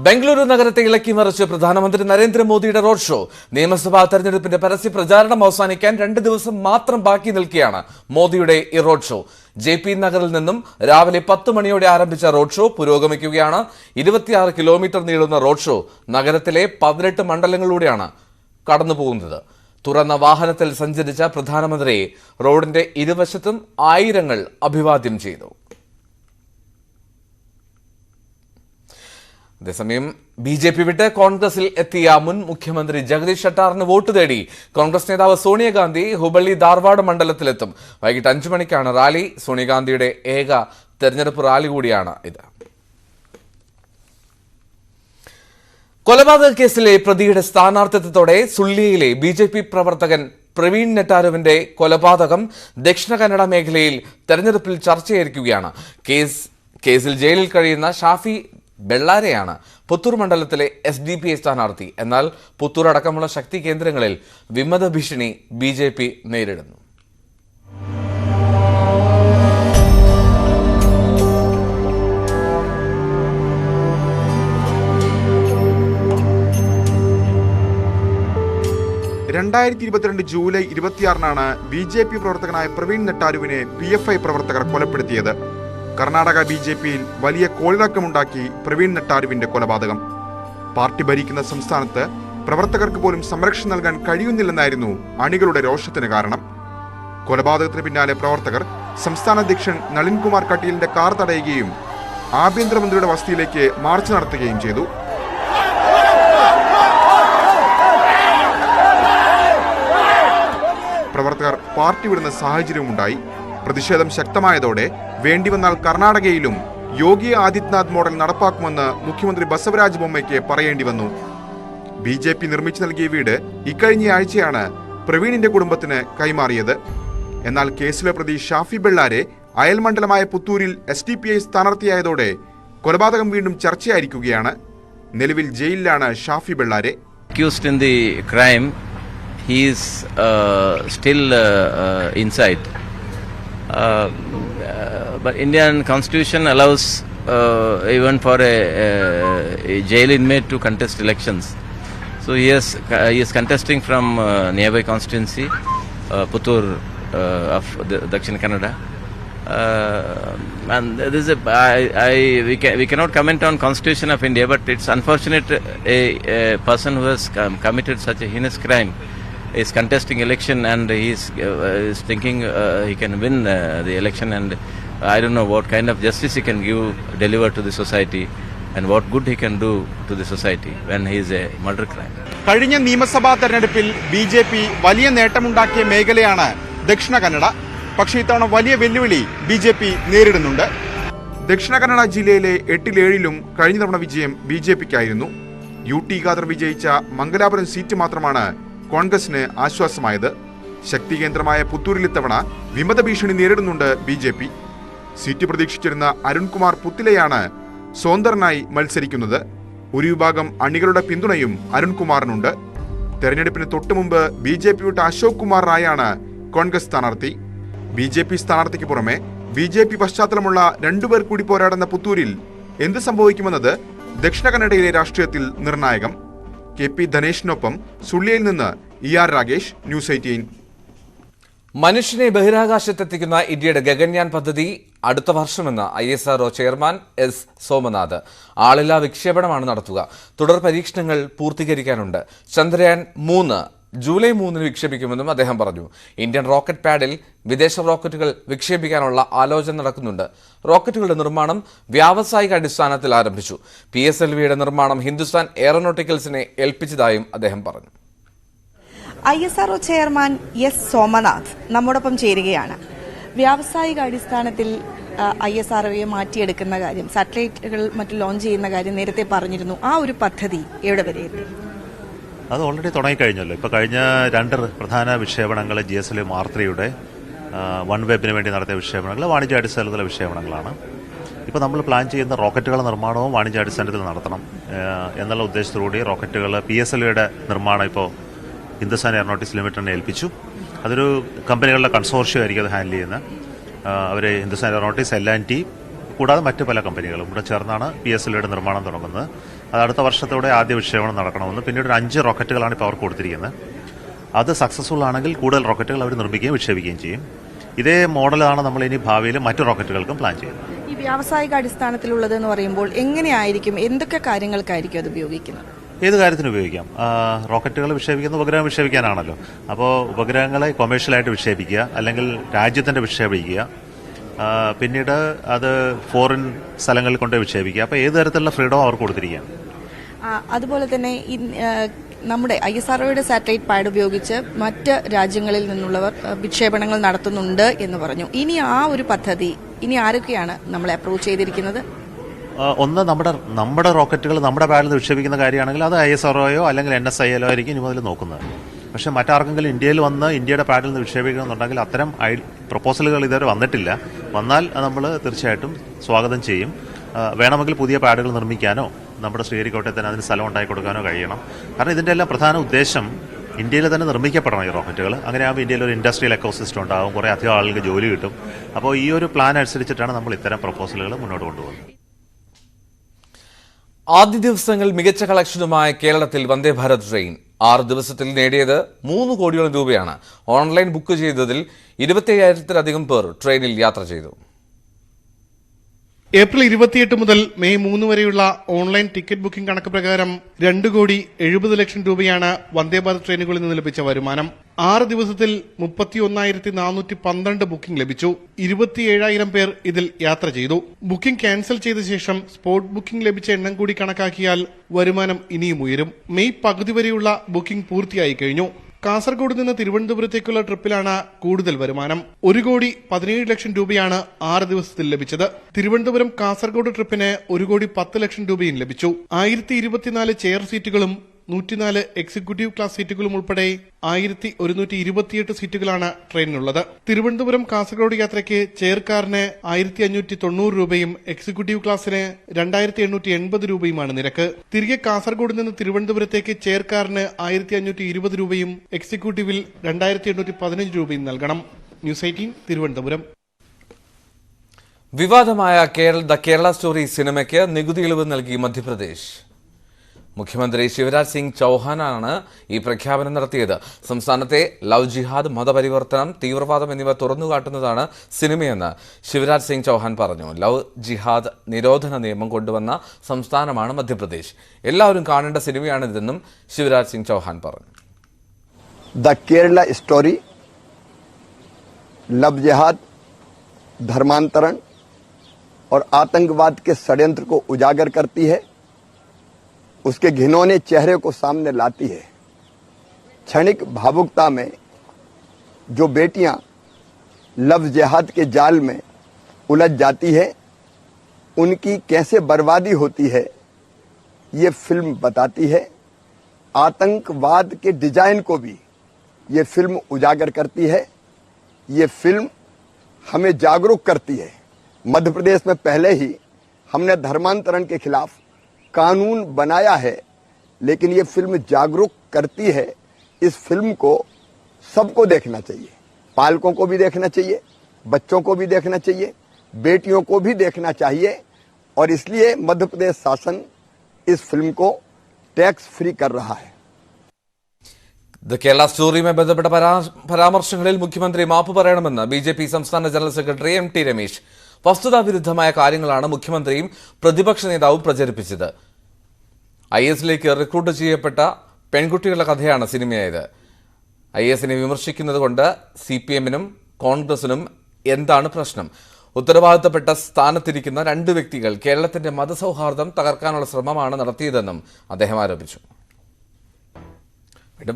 ബംഗളൂരു നഗരത്തെ ഇളക്കിമറിച്ച് പ്രധാനമന്ത്രി നരേന്ദ്രമോദിയുടെ റോഡ് ഷോ. നിയമസഭാ തെരഞ്ഞെടുപ്പിന്റെ പരസ്യ പ്രചാരണം അവസാനിക്കാൻ 2 ദിവസം മാത്രം ബാക്കി നിൽക്കെയാണ് മോദിയുടെ ഈ റോഡ് ഷോ. JP നഗറിൽ നിന്നും രാവിലെ 10 മണിയോടെ ആരംഭിച്ച റോഡ് ഷോ പുരോഗമിക്കുകയാണ്. 26 കിലോമീറ്റർ നീളുന്ന റോഡ് ഷോ നഗരത്തിലെ 18 മണ്ഡലങ്ങളിലൂടെയാണ് കടന്നുപോകുന്നത്. തുറന്ന വാഹനത്തിൽ സഞ്ചരിച്ച പ്രധാനമന്ത്രിയെ റോഡിന്റെ ഇരുവശത്തും ആയിരങ്ങൾ അഭിവാദ്യം ചെയ്തു. അതേസമയം BJP വിട്ട് കോൺഗ്രസിൽ എത്തിയ മുൻ മുഖ്യമന്ത്രി ജഗദീഷ് ഷട്ടാറിന് വോട്ട് തേടി കോൺഗ്രസ് നേതാവ് സോണിയാഗാന്ധി ഹുബള്ളി ധാർവാഡ് മണ്ഡലത്തിലെത്തും. വൈകിട്ട് 5 മണിക്കാണ് റാലി. സോണിയാഗാന്ധിയുടെ ഏക തെരഞ്ഞെടുപ്പ് റാലി കൂടിയാണ് ഇത്. കൊലപാതക കേസിലെ പ്രതിയുടെ സ്ഥാനാർത്ഥിത്വത്തോടെ സുള്ളിയയിലെ BJP പ്രവർത്തകൻ പ്രവീൺ നെട്ടാരുവിന്റെ കൊലപാതകം ദക്ഷിണ കന്നഡ മേഖലയിൽ തെരഞ്ഞെടുപ്പിൽ ചർച്ചയായിരിക്കുകയാണ്. കേസിൽ ജയിലിൽ കഴിയുന്ന ഷാഫി ബെള്ളാരെയാണ് പുത്തൂർ മണ്ഡലത്തിലെ SDPI സ്ഥാനാർത്ഥി. എന്നാൽ പുത്തൂർ അടക്കമുള്ള ശക്തി കേന്ദ്രങ്ങളിൽ വിമത ഭീഷണി BJP നേരിടുന്നു. ജൂലൈ 26 BJP പ്രവർത്തകനായ പ്രവീൺ നെട്ടാരുവിനെ PFI പ്രവർത്തകർ കൊലപ്പെടുത്തിയത്. കർണാടക BJPയിൽ വലിയ കോളിളക്കമുണ്ടാക്കി പ്രവീൺ നെട്ടാരുവിന്റെ കൊലപാതകം. പാർട്ടി ഭരിക്കുന്ന സംസ്ഥാനത്ത് പ്രവർത്തകർക്ക് പോലും സംരക്ഷണം നൽകാൻ കഴിയുന്നില്ലെന്നായിരുന്നു അണികളുടെ രോഷത്തിന് കാരണം. കൊലപാതകത്തിന് പിന്നാലെ പ്രവർത്തകർ സംസ്ഥാന അധ്യക്ഷൻ നളിൻ കുമാർ കട്ടീലിന്റെ കാർ തടയുകയും ആഭ്യന്തരമന്ത്രിയുടെ വസതിയിലേക്ക് മാർച്ച് നടത്തുകയും ചെയ്തു. പ്രവർത്തകർ പാർട്ടി വിടുന്ന സാഹചര്യമുണ്ടായി. പ്രതിഷേധം ശക്തമായതോടെ വേണ്ടിവന്നാൽ കർണാടകയിലും യോഗി ആദിത്യനാഥ് മോഡൽ നടപ്പാക്കുമെന്ന് മുഖ്യമന്ത്രി ബസവരാജ് ബൊമ്മയ്ക്ക് പറയേണ്ടി വന്നു. BJP നിർമ്മിച്ചു നൽകിയ വീട് ഇക്കഴിഞ്ഞ ആഴ്ചയാണ് പ്രവീണിന്റെ കുടുംബത്തിന് കൈമാറിയത്. എന്നാൽ കേസിലെ പ്രതി ഷാഫി ബെള്ളാരെ അയൽമണ്ഡലമായ പുത്തൂരിൽ SDPI സ്ഥാനാർത്ഥിയായതോടെ കൊലപാതകം വീണ്ടും ചർച്ചയായിരിക്കുകയാണ്. നിലവിൽ ജയിലിലാണ് Shafi Bellare. He is still inside. But Indian Constitution allows even for a jail inmate to contest elections. So he is contesting from nearby constituency, Puttur of Dakshin Kannada. And this is we cannot comment on Constitution of India, but it's unfortunate a person who has committed such a heinous crime is contesting election, and he is thinking he can win the election, and I don't know what kind of justice he can deliver to the society, and what good he can do to the society when he is a murder crime. കഴിഞ്ഞ നിയമസഭാ തെരഞ്ഞെടുപ്പിൽ BJP വലിയ നേട്ടമുണ്ടാക്കിയ മേഖലയാണ് ദക്ഷിണ കന്നഡ. പക്ഷേ ഇത്തവണ വലിയ വെല്ലുവിളി BJP നേരിടുന്നുണ്ട്. ദക്ഷിണ കന്നഡ ജില്ലയിലെ 8-7 കഴിഞ്ഞ തവണ വിജയം BJPക്കായിരുന്നു. UT ഖാദർ വിജയിച്ച മംഗലാപുരം സീറ്റ് മാത്രമാണ് കോൺഗ്രസിന് ആശ്വാസമായത്. ശക്തി കേന്ദ്രമായ പുത്തൂരിൽ ഇത്തവണ വിമത ഭീഷണി നേരിടുന്നുണ്ട് BJP. സീറ്റ് പ്രതീക്ഷിച്ചിരുന്ന അരുൺകുമാർ പുത്തിലയാണ് സ്വതന്ത്രനായി മത്സരിക്കുന്നത്. ഒരു വിഭാഗം അണികളുടെ പിന്തുണയും അരുൺകുമാറിനുണ്ട്. തെരഞ്ഞെടുപ്പിന് തൊട്ടുമുമ്പ് BJP വിട്ട അശോക് കുമാർ റായാണ് കോൺഗ്രസ് സ്ഥാനാർത്ഥി. BJP സ്ഥാനാർത്ഥിക്ക് പുറമെ BJP പശ്ചാത്തലമുള്ള 2 പേർ കൂടി പോരാടുന്ന പുത്തൂരിൽ എന്ത് സംഭവിക്കുമെന്നത് ദക്ഷിണ കന്നഡയിലെ രാഷ്ട്രീയത്തിൽ നിർണായകം. KP ധനേഷിനൊപ്പം സുള്ളിയിൽ നിന്ന് ER രാഗേഷ്, ന്യൂസ് 18. മനുഷ്യനെ ബഹിരാകാശത്തെത്തിക്കുന്ന ഇന്ത്യയുടെ ഗഗൻയാൻ പദ്ധതി അടുത്ത വർഷമെന്ന് ISRO ചെയർമാൻ S. സോമനാഥ്. ആളില്ലാ വിക്ഷേപണമാണ് നടത്തുക. തുടർ പരീക്ഷണങ്ങൾ പൂർത്തീകരിക്കാനുണ്ട്. ചന്ദ്രയാൻ 3 ജൂലൈ 3 വിക്ഷേപിക്കുമെന്നും അദ്ദേഹം പറഞ്ഞു. ഇന്ത്യൻ റോക്കറ്റ് പാഡിൽ വിദേശ റോക്കറ്റുകൾ വിക്ഷേപിക്കാനുള്ള ആലോചന നടക്കുന്നുണ്ട്. റോക്കറ്റുകളുടെ നിർമ്മാണം വ്യാവസായിക അടിസ്ഥാനത്തിൽ ആരംഭിച്ചു. PSLVയുടെ നിർമ്മാണം ഹിന്ദുസ്ഥാൻ എയറോനോട്ടിക്കൽസിനെ ഏൽപ്പിച്ചതായും അദ്ദേഹം പറഞ്ഞു. ISRO chairman S. സോമനാഥ് നമ്മോടൊപ്പം ചേരുകയാണ്. വ്യാവസായിക അടിസ്ഥാനത്തിൽ ISROയെ മാറ്റിയെടുക്കുന്ന കാര്യം, സാറ്റലൈറ്റുകൾ മറ്റു ലോഞ്ച് ചെയ്യുന്ന കാര്യം നേരത്തെ പറഞ്ഞിരുന്നു. ആ ഒരു പദ്ധതി എവിടെ വരെ എത്തി? അത് ഓൾറെഡി തുടങ്ങിക്കഴിഞ്ഞല്ലോ. ഇപ്പോൾ കഴിഞ്ഞ 2 പ്രധാന വിക്ഷേപണങ്ങൾ GSLV മാർത്രയുടെ OneWebന് വേണ്ടി നടത്തിയ വിക്ഷേപണങ്ങൾ വാണിജ്യാടിസ്ഥാനത്തിലുള്ള വിക്ഷേപണങ്ങളാണ്. ഇപ്പോൾ നമ്മൾ പ്ലാൻ ചെയ്യുന്ന റോക്കറ്റുകളുടെ നിർമ്മാണവും വാണിജ്യാടിസ്ഥാനത്തിൽ നടത്തണം എന്നുള്ള ഉദ്ദേശത്തോടുകൂടി റോക്കറ്റുകൾ PSLVയുടെ നിർമ്മാണം ഇപ്പോൾ ഹിന്ദുസ്ഥാൻ എയറോനോട്ടിക്സ് ലിമിറ്റഡിനെ ഏൽപ്പിച്ചു. അതൊരു കമ്പനികളുടെ കൺസോർഷ്യം ആയിരിക്കും അത് ഹാൻഡിൽ ചെയ്യുന്നത്. അവർ ഹിന്ദുസ്ഥാൻ എയറോനോട്ടിക്സ്, L&T കൂടാതെ മറ്റ് പല കമ്പനികളും കൂടെ ചേർന്നാണ് PSLVയുടെ നിർമ്മാണം തുടങ്ങുന്നത്. അത് അടുത്ത വർഷത്തോടെ ആദ്യ വിക്ഷേപണം നടക്കണമെന്ന്. പിന്നീട് 5 റോക്കറ്റുകളാണ് ഇപ്പോൾ അവർ കൊടുത്തിരിക്കുന്നത്. അത് സക്സസ്ഫുൾ ആണെങ്കിൽ കൂടുതൽ റോക്കറ്റുകൾ അവർ നിർമ്മിക്കുകയും വിക്ഷേപിക്കുകയും ചെയ്യും. ഇതേ മോഡലാണ് നമ്മൾ ഇനി ഭാവിയിൽ മറ്റു റോക്കറ്റുകൾക്കും പ്ലാൻ ചെയ്യുന്നത്. ഈ വ്യാവസായിക അടിസ്ഥാനത്തിലുള്ളതെന്ന് പറയുമ്പോൾ എങ്ങനെയായിരിക്കും, എന്തൊക്കെ കാര്യങ്ങൾക്കായിരിക്കും അത് ഉപയോഗിക്കുന്നത്? ഏത് കാര്യത്തിന് ഉപയോഗിക്കാം. റോക്കറ്റുകൾ വിക്ഷേപിക്കുന്ന ഉപഗ്രഹം വിക്ഷേപിക്കാനാണല്ലോ. അപ്പോൾ ഉപഗ്രഹങ്ങളെ കൊമേഴ്ഷ്യലായിട്ട് വിക്ഷേപിക്കുക, അല്ലെങ്കിൽ രാജ്യത്തിൻ്റെ വിക്ഷേപിക്കുക, പിന്നീട് അത് ഫോറിൻ സ്ഥലങ്ങളിൽ കൊണ്ട് വിക്ഷേപിക്കുക. അപ്പോൾ ഏത് തരത്തിലുള്ള ഫ്രീഡം അവർക്ക് കൊടുത്തിരിക്കുകയാണ്. അതുപോലെ തന്നെ നമ്മുടെ ISROയുടെ സാറ്റലൈറ്റ് പാഡ് ഉപയോഗിച്ച് മറ്റ് രാജ്യങ്ങളിൽ നിന്നുള്ളവർ വിക്ഷേപണങ്ങൾ നടത്തുന്നുണ്ട് എന്ന് പറഞ്ഞു. ഇനി ആ ഒരു പദ്ധതി ഇനി ആരൊക്കെയാണ് നമ്മളെ അപ്രോച്ച് ചെയ്തിരിക്കുന്നത്? ഒന്ന് നമ്മുടെ റോക്കറ്റുകൾ നമ്മുടെ പാഡിൽ നിന്ന് വിക്ഷേപിക്കുന്ന കാര്യമാണെങ്കിൽ അത് ISROയോ അല്ലെങ്കിൽ NSILO ആയിരിക്കും ഇനി മുതൽ നോക്കുന്നത്. പക്ഷേ മറ്റാർക്കെങ്കിലും ഇന്ത്യയിൽ വന്ന് ഇന്ത്യയുടെ പാഡിൽ നിന്ന് വിക്ഷേപിക്കണമെന്നുണ്ടെങ്കിൽ അത്തരം പ്രപ്പോസലുകൾ ഇതുവരെ വന്നിട്ടില്ല. വന്നാൽ നമ്മൾ തീർച്ചയായിട്ടും സ്വാഗതം ചെയ്യും. വേണമെങ്കിൽ പുതിയ പാഡുകൾ നിർമ്മിക്കാനോ നമ്മുടെ ശ്രീഹരിക്കോട്ടയിൽ തന്നെ അതിന് സ്ഥലം ഉണ്ടാക്കി കൊടുക്കാനോ കഴിയണം. കാരണം ഇതിൻ്റെ എല്ലാം പ്രധാന ഉദ്ദേശം ഇന്ത്യയിൽ തന്നെ നിർമ്മിക്കപ്പെടണം ഈ റോക്കറ്റുകൾ. അങ്ങനെയാകുമ്പോൾ ഇന്ത്യയിൽ ഒരു ഇൻഡസ്ട്രിയൽ എക്കോസിസ്റ്റം ഉണ്ടാകും, കുറേ അധികം ആളുകൾക്ക് ജോലി കിട്ടും. അപ്പോൾ ഈ ഒരു പ്ലാൻ അനുസരിച്ചിട്ടാണ് നമ്മൾ ഇത്തരം പ്രപ്പോസലുകൾ മുന്നോട്ട് കൊണ്ടുപോകുന്നത്. ആദ്യ ദിവസങ്ങൾ മികച്ച കളക്ഷനുമായ കേരളത്തിൽ വന്ദേ ഭാരത് ട്രെയിൻ 6 ദിവസത്തിൽ നേടിയത് 3 കോടിയോളം രൂപയാണ്. ഓൺലൈൻ ബുക്ക് ചെയ്തതിൽ 27,000-ലധികം പേർ ട്രെയിനിൽ യാത്ര ചെയ്തു. ഏപ്രിൽ 28 മുതൽ മെയ് 3 വരെയുള്ള ഓൺലൈൻ ടിക്കറ്റ് ബുക്കിംഗ് കണക്ക് പ്രകാരം 2,70,00,000 രൂപയാണ് വന്ദേ ഭാരത് ട്രെയിനുകളിൽ നിന്ന് ലഭിച്ച വരുമാനം. 6 ദിവസത്തിൽ 31,412 ബുക്കിംഗ് ലഭിച്ചു. 27,000 പേർ ഇതിൽ യാത്ര ചെയ്തു. ബുക്കിംഗ് ക്യാൻസൽ ചെയ്ത ശേഷം സ്പോട്ട് ബുക്കിംഗ് ലഭിച്ച എണ്ണം കൂടി കണക്കാക്കിയാൽ വരുമാനം ഇനിയും ഉയരും. മെയ് പകുതി വരെയുള്ള ബുക്കിംഗ് പൂർത്തിയായി കഴിഞ്ഞു. കാസർഗോഡ് നിന്ന് തിരുവനന്തപുരത്തേക്കുള്ള ട്രിപ്പിലാണ് കൂടുതൽ വരുമാനം. 1,17,00,000 രൂപയാണ് 6 ദിവസത്തിൽ ലഭിച്ചത്. തിരുവനന്തപുരം കാസർഗോഡ് ട്രിപ്പിന് 1,10,00,000 രൂപയും ലഭിച്ചു. 1,024 ചെയർ സീറ്റുകളും 104 എക്സിക്യൂട്ടീവ് ക്ലാസ് സീറ്റുകളും ഉൾപ്പെടെ 1,128 സീറ്റുകളാണ് ട്രെയിനിനുള്ളത്. തിരുവനന്തപുരം കാസർഗോഡ് യാത്രയ്ക്ക് ചെയർ കാറിന് 1,590 രൂപയും എക്സിക്യൂട്ടീവ് ക്ലാസിന് 2,880 രൂപയുമാണ് നിരക്ക്. തിരികെ കാസർഗോഡ് നിന്ന് തിരുവനന്തപുരത്തേക്ക് ചെയർ കാറിന് 1,520 രൂപയും എക്സിക്യൂട്ടീവിൽ 2,815 രൂപയും നൽകണം. ന്യൂസ് 18 തിരുവനന്തപുരം. വിവാദമായ ദ കേരള സ്റ്റോറി സിനിമയ്ക്ക് നികുതി ഇളവ് നൽകി മധ്യപ്രദേശ്. മുഖ്യമന്ത്രി ശിവരാജ് സിംഗ് ചൌഹാനാണ് ഈ പ്രഖ്യാപനം നടത്തിയത്. സംസ്ഥാനത്തെ ലവ് ജിഹാദ്, മതപരിവർത്തനം, തീവ്രവാദം എന്നിവ തുറന്നുകാട്ടുന്നതാണ് സിനിമയെന്ന് ശിവരാജ് സിംഗ് ചൌഹാൻ പറഞ്ഞു. ലവ് ജിഹാദ് നിരോധന നിയമം കൊണ്ടുവന്ന സംസ്ഥാനമാണ് മധ്യപ്രദേശ്. എല്ലാവരും കാണേണ്ട സിനിമയാണിതെന്നും ശിവരാജ് സിംഗ് ചൌഹാൻ പറഞ്ഞു. द केरला स्टोरी लव जिहाद, धर्मांतरण और आतंकवाद के षड्यंत्र को उजागर करती है, उसके घिनौने चेहरे को सामने लाती है. क्षणिक भावुकता में जो बेटियां लव जिहाद के जाल में उलझ जाती है, उनकी कैसे बर्बादी होती है ये फिल्म बताती है. आतंकवाद के डिजाइन को भी ये फिल्म उजागर करती है. ये फिल्म हमें जागरूक करती है. मध्य प्रदेश में पहले ही हमने धर्मांतरण के खिलाफ कानून बनाया है, लेकिन ये फिल्म जागरूक करती है. इस फिल्म को सबको देखना चाहिए. पालकों को भी देखना चाहिए, बच्चों को भी देखना चाहिए, बेटियों को भी देखना चाहिए. और इसलिए मध्य प्रदेश शासन इस फिल्म को टैक्स फ्री कर रहा है. ദ കേരള സ്റ്റോറിയുമായി ബന്ധപ്പെട്ട പരാമർശങ്ങളിൽ മുഖ്യമന്ത്രി മാപ്പ് പറയണമെന്ന് BJP സംസ്ഥാന ജനറൽ സെക്രട്ടറി MT രമേശ്. വസ്തുതാവിരുദ്ധമായ കാര്യങ്ങളാണ് മുഖ്യമന്ത്രിയും പ്രതിപക്ഷ നേതാവും പ്രചരിപ്പിച്ചത്. IS-ലേക്ക് റിക്രൂട്ട് ചെയ്യപ്പെട്ട പെൺകുട്ടികളുടെ കഥയാണ് സിനിമയായത്. IS-നെ വിമർശിക്കുന്നത് കൊണ്ട് CPM-നും കോൺഗ്രസിനും എന്താണ് പ്രശ്നം? ഉത്തരവാദിത്തപ്പെട്ട സ്ഥാനത്തിരിക്കുന്ന രണ്ട് വ്യക്തികൾ കേരളത്തിന്റെ മതസൗഹാർദ്ദം തകർക്കാനുള്ള ശ്രമമാണ് നടത്തിയതെന്നും അദ്ദേഹം ആരോപിച്ചു.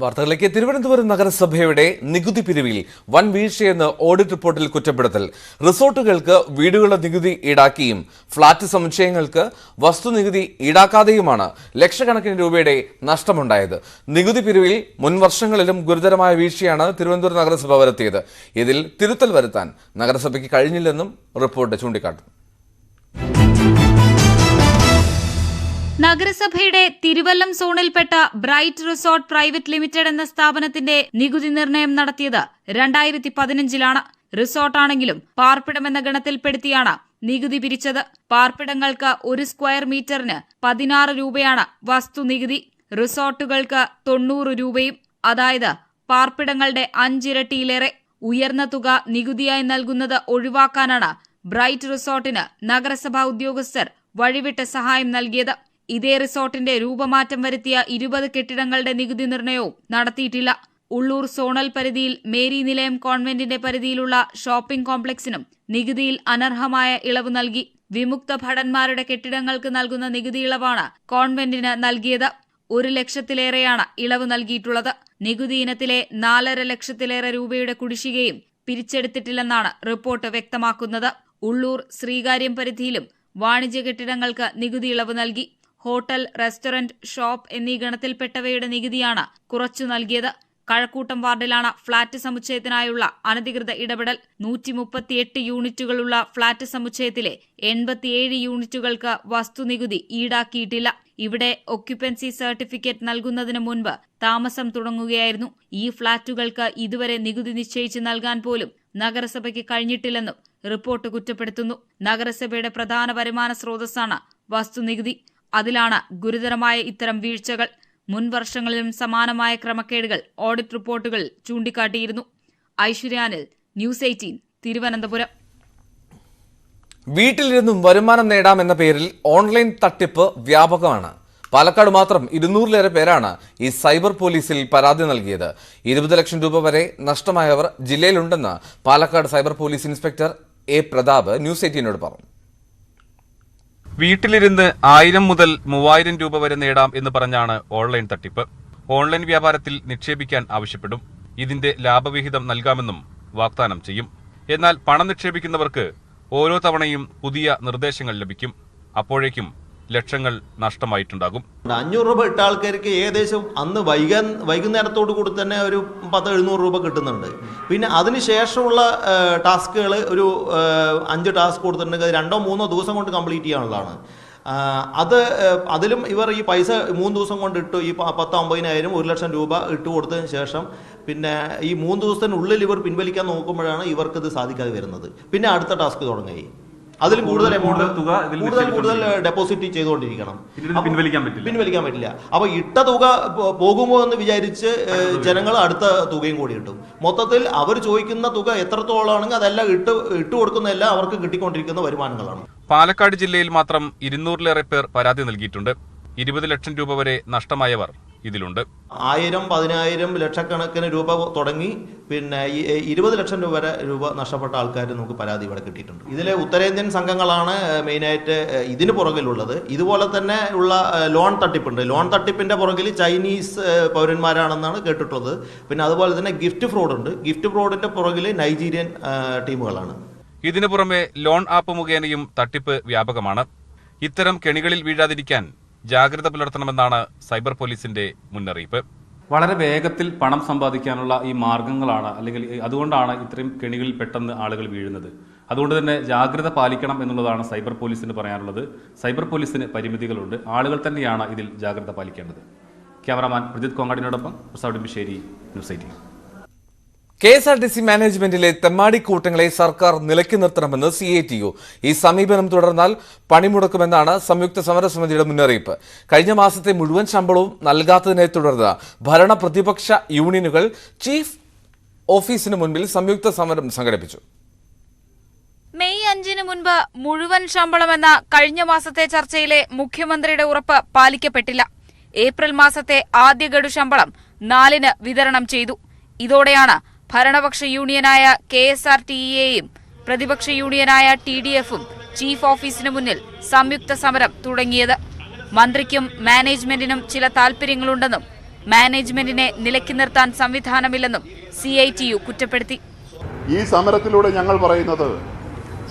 വാർത്തകളിലേക്ക്. തിരുവനന്തപുരം നഗരസഭയുടെ നികുതി പിരിവിൽ വൻ വീഴ്ചയെന്ന് ഓഡിറ്റ് റിപ്പോർട്ടിൽ കുറ്റപ്പെടുത്തൽ. റിസോർട്ടുകൾക്ക് വീടുകളുടെ നികുതി ഈടാക്കിയും ഫ്ളാറ്റ് സമുച്ചയങ്ങൾക്ക് വസ്തുനികുതി ഈടാക്കാതെയുമാണ് ലക്ഷക്കണക്കിന് രൂപയുടെ നഷ്ടമുണ്ടായത്. നികുതി പിരിവിൽ മുൻ വർഷങ്ങളിലും ഗുരുതരമായ വീഴ്ചയാണ് തിരുവനന്തപുരം നഗരസഭ വരുത്തിയത്. ഇതിൽ തിരുത്തൽ വരുത്താൻ നഗരസഭയ്ക്ക് കഴിഞ്ഞില്ലെന്നും റിപ്പോർട്ട് ചൂണ്ടിക്കാട്ടുന്നു. നഗരസഭയുടെ തിരുവല്ലം സോണിൽപ്പെട്ട ബ്രൈറ്റ് റിസോർട്ട് പ്രൈവറ്റ് ലിമിറ്റഡ് എന്ന സ്ഥാപനത്തിന്റെ നികുതി നിർണയം നടത്തിയത് 2015-ലാണ്. റിസോർട്ടാണെങ്കിലും പാർപ്പിടമെന്ന ഗണത്തിൽപ്പെടുത്തിയാണ് നികുതി പിരിച്ചത്. പാർപ്പിടങ്ങൾക്ക് 1 സ്ക്വയർ മീറ്ററിന് 16 രൂപയാണ് വസ്തുനികുതി. റിസോർട്ടുകൾക്ക് 90 രൂപയും, അതായത് പാർപ്പിടങ്ങളുടെ 5 ഇരട്ടിയിലേറെ. ഉയർന്ന തുക നികുതിയായി നൽകുന്നത് ഒഴിവാക്കാനാണ് ബ്രൈറ്റ് റിസോർട്ടിന് നഗരസഭാ ഉദ്യോഗസ്ഥർ വഴിവിട്ട സഹായം നൽകിയത്. ഇതേ റിസോർട്ടിന്റെ രൂപമാറ്റം വരുത്തിയ 20 കെട്ടിടങ്ങളുടെ നികുതി നിർണയവും നടത്തിയിട്ടില്ല. ഉള്ളൂർ സോണൽ പരിധിയിൽ മേരി നിലയം കോൺവെന്റിന്റെ പരിധിയിലുള്ള ഷോപ്പിംഗ് കോംപ്ലക്സിനും നികുതിയിൽ അനർഹമായ ഇളവ് നൽകി. വിമുക്ത ഭടന്മാരുടെ കെട്ടിടങ്ങൾക്ക് നൽകുന്ന നികുതി ഇളവാണ് കോൺവെന്റിന് നൽകിയത്. 1 ലക്ഷത്തിലേറെയാണ് ഇളവ് നൽകിയിട്ടുള്ളത്. നികുതി ഇനത്തിലെ 4.5 ലക്ഷത്തിലേറെ രൂപയുടെ കുടിശ്ശികയും പിരിച്ചെടുത്തിട്ടില്ലെന്നാണ് റിപ്പോർട്ട് വ്യക്തമാക്കുന്നത്. ഉള്ളൂർ ശ്രീകാര്യം പരിധിയിലും വാണിജ്യ കെട്ടിടങ്ങൾക്ക് നികുതി ഇളവ് നൽകി. ഹോട്ടൽ, റെസ്റ്റോറന്റ്, ഷോപ്പ് എന്നീ ഗണത്തിൽപ്പെട്ടവയുടെ നികുതിയാണ് കുറച്ചു നൽകിയത്. കഴക്കൂട്ടം വാർഡിലാണ് ഫ്ളാറ്റ് സമുച്ചയത്തിനായുള്ള അനധികൃത ഇടപെടൽ. 138 യൂണിറ്റുകളുള്ള ഫ്ളാറ്റ് സമുച്ചയത്തിലെ 87 യൂണിറ്റുകൾക്ക് വസ്തുനികുതി ഈടാക്കിയിട്ടില്ല. ഇവിടെ ഒക്യുപ്പൻസി സർട്ടിഫിക്കറ്റ് നൽകുന്നതിന് മുൻപ് താമസം തുടങ്ങുകയായിരുന്നു. ഈ ഫ്ളാറ്റുകൾക്ക് ഇതുവരെ നികുതി നിശ്ചയിച്ച് നൽകാൻ പോലും നഗരസഭയ്ക്ക് കഴിഞ്ഞിട്ടില്ലെന്നും റിപ്പോർട്ട് കുറ്റപ്പെടുത്തുന്നു. നഗരസഭയുടെ പ്രധാന വരുമാന സ്രോതസ്സാണ് വസ്തുനികുതി. അതിലാണ് ഗുരുതരമായ ഇത്തരം വീഴ്ചകൾ. മുൻ വർഷങ്ങളിലും സമാനമായ ക്രമക്കേടുകൾ ഓഡിറ്റ് റിപ്പോർട്ടുകൾ ചൂണ്ടിക്കാട്ടിയിരുന്നു. ഐശ്വര്യാനിൽ, News 18, തിരുവനന്തപുരം. വീട്ടിലിരുന്നും വരുമാനം നേടാമെന്ന പേരിൽ ഓൺലൈൻ തട്ടിപ്പ് വ്യാപകമാണ്. പാലക്കാട് മാത്രം 200-ലേറെ പേരാണ് ഈ സൈബർ പോലീസിൽ പരാതി നൽകിയത്. 20 ലക്ഷം രൂപ വരെ നഷ്ടമായവർ ജില്ലയിലുണ്ടെന്ന് Palakkad cyber police inspector A. Prathap News 18-നോട് പറഞ്ഞു. വീട്ടിലിരുന്ന് 1000 മുതൽ 3000 രൂപ വരെ നേടാം എന്ന് പറഞ്ഞാണ് ഓൺലൈൻ തട്ടിപ്പ്. ഓൺലൈൻ വ്യാപാരത്തിൽ നിക്ഷേപിക്കാൻ ആവശ്യപ്പെടും. ഇതിന്റെ ലാഭവിഹിതം നൽകാമെന്നും വാഗ്ദാനം ചെയ്യും. എന്നാൽ പണം നിക്ഷേപിക്കുന്നവർക്ക് ഓരോ തവണയും പുതിയ നിർദ്ദേശങ്ങൾ ലഭിക്കും. അപ്പോഴേക്കും ലക്ഷങ്ങൾ നഷ്ടമായിട്ടുണ്ടാകും. 500 രൂപ ഇട്ട ആൾക്കാർക്ക് ഏകദേശം അന്ന് വൈകുന്നേരത്തോടു കൂടി തന്നെ ഒരു 700 രൂപ കിട്ടുന്നുണ്ട്. പിന്നെ അതിനുശേഷമുള്ള ടാസ്കുകൾ ഒരു 5 ടാസ്ക് കൊടുത്തിട്ടുണ്ടെങ്കിൽ 2-3 ദിവസം കൊണ്ട് കംപ്ലീറ്റ് ചെയ്യാനുള്ളതാണ്. അതിലും ഇവർ ഈ പൈസ 3 ദിവസം കൊണ്ട് ഇട്ടു. ഈ 10-50,000 1 ലക്ഷം രൂപ ഇട്ട് കൊടുത്തതിന് ശേഷം പിന്നെ ഈ 3 ദിവസത്തിനുള്ളിൽ ഇവർ പിൻവലിക്കാൻ നോക്കുമ്പോഴാണ് ഇവർക്കിത് സാധിക്കാതെ വരുന്നത്. പിന്നെ അടുത്ത ടാസ്ക് തുടങ്ങി. അതിൽ കൂടുതൽ കൂടുതൽ ഡെപ്പോസിറ്റ് ചെയ്തുകൊണ്ടിരിക്കണം. പിൻവലിക്കാൻ പറ്റില്ല. അപ്പൊ ഇട്ട തുക പോകുമോ എന്ന് വിചാരിച്ച് ജനങ്ങൾ അടുത്ത തുകയും കൂടി കിട്ടും. മൊത്തത്തിൽ അവർ ചോദിക്കുന്ന തുക എത്രത്തോളമാണെങ്കിൽ അതെല്ലാം ഇട്ട് കൊടുക്കുന്നതെല്ലാം അവർക്ക് കിട്ടിക്കൊണ്ടിരിക്കുന്ന വരുമാനങ്ങളാണ്. പാലക്കാട് ജില്ലയിൽ മാത്രം 200-ലേറെ പേർ പരാതി നൽകിയിട്ടുണ്ട്. 20 ലക്ഷം രൂപ വരെ നഷ്ടമായവർ ഇതിലുണ്ട്. 1000, 10,000 ലക്ഷക്കണക്കിന് രൂപ തുടങ്ങി പിന്നെ 20 ലക്ഷം രൂപ നഷ്ടപ്പെട്ട ആൾക്കാർ നമുക്ക് പരാതി ഇവിടെ കിട്ടിയിട്ടുണ്ട്. ഇതിലെ ഉത്തരേന്ത്യൻ സംഘങ്ങളാണ് മെയിനായിട്ട് ഇതിന് പുറകിലുള്ളത്. ഇതുപോലെ തന്നെ ഉള്ള ലോൺ തട്ടിപ്പുണ്ട്. ലോൺ തട്ടിപ്പിന്റെ പുറകിൽ ചൈനീസ് പൗരന്മാരാണെന്നാണ് കേട്ടിട്ടുള്ളത്. പിന്നെ അതുപോലെ തന്നെ ഗിഫ്റ്റ് ഫ്രോഡ് ഉണ്ട്. ഗിഫ്റ്റ് ഫ്രോഡിന്റെ പുറകിൽ നൈജീരിയൻ ടീമുകളാണ്. ഇതിനു പുറമെ ലോൺ ആപ്പ് മുഖേനയും തട്ടിപ്പ് വ്യാപകമാണ്. ഇത്തരം കെണികളിൽ വീഴാതിരിക്കാൻ ജാഗ്രത പുലർത്തണമെന്നാണ് സൈബർ പോലീസിന്റെ മുന്നറിയിപ്പ്. വളരെ വേഗത്തിൽ പണം സമ്പാദിക്കാനുള്ള ഈ മാർഗങ്ങളാണ്, അല്ലെങ്കിൽ അതുകൊണ്ടാണ് ഇത്രയും കെണികളിൽ പെട്ടെന്ന് ആളുകൾ വീഴുന്നത്. അതുകൊണ്ട് തന്നെ ജാഗ്രത പാലിക്കണം എന്നുള്ളതാണ് സൈബർ പോലീസിന് പറയാനുള്ളത്. സൈബർ പോലീസിന് പരിമിതികളുണ്ട്. ആളുകൾ തന്നെയാണ് ഇതിൽ ജാഗ്രത പാലിക്കേണ്ടത്. ക്യാമറാമാൻ പ്രജിത് കോങ്ങാടിനോടൊപ്പം പ്രസാദ് ബിശ്ശേരി, ന്യൂസ് 18. KSRTC മാനേജ്മെന്റിലെ തെമ്മാടിക്കൂട്ടങ്ങളെ സർക്കാർ നിലയ്ക്ക് നിർത്തണമെന്ന് CITU. ഈ സമീപനം തുടർന്നാൽ പണിമുടക്കുമെന്നാണ് സംയുക്ത സമരസമിതിയുടെ മുന്നറിയിപ്പ്. കഴിഞ്ഞ മാസത്തെ മുഴുവൻ ശമ്പളവും നൽകാത്തതിനെ തുടർന്ന് ഭരണ പ്രതിപക്ഷ യൂണിയനുകൾ ചീഫ് ഓഫീസിന് മുൻപിൽ സംയുക്ത സമരം സംഘടിപ്പിച്ചു. മെയ് 5-ന് മുൻപ് മുഴുവൻ ശമ്പളമെന്ന കഴിഞ്ഞ മാസത്തെ ചർച്ചയിലെ മുഖ്യമന്ത്രിയുടെ ഉറപ്പ് പാലിക്കപ്പെട്ടില്ല. ഏപ്രിൽ മാസത്തെ ആദ്യ ഗഡു ശമ്പളം 4-ന് വിതരണം ചെയ്തു. ഇതോടെയാണ് ഭരണപക്ഷ യൂണിയനായ KSRTEയും പ്രതിപക്ഷ യൂണിയനായ TDFും ചീഫ് ഓഫീസിന് മുന്നിൽ സംയുക്ത സമരം തുടങ്ങിയത്. മന്ത്രിക്കും മാനേജ്മെന്റിനും ചില താൽപര്യങ്ങളുണ്ടെന്നും മാനേജ്മെന്റിനെ നിലയ്ക്ക് നിർത്താൻ സംവിധാനമില്ലെന്നും CITU കുറ്റപ്പെടുത്തി. ഈ സമരത്തിലൂടെ ഞങ്ങൾ പറയുന്നത്,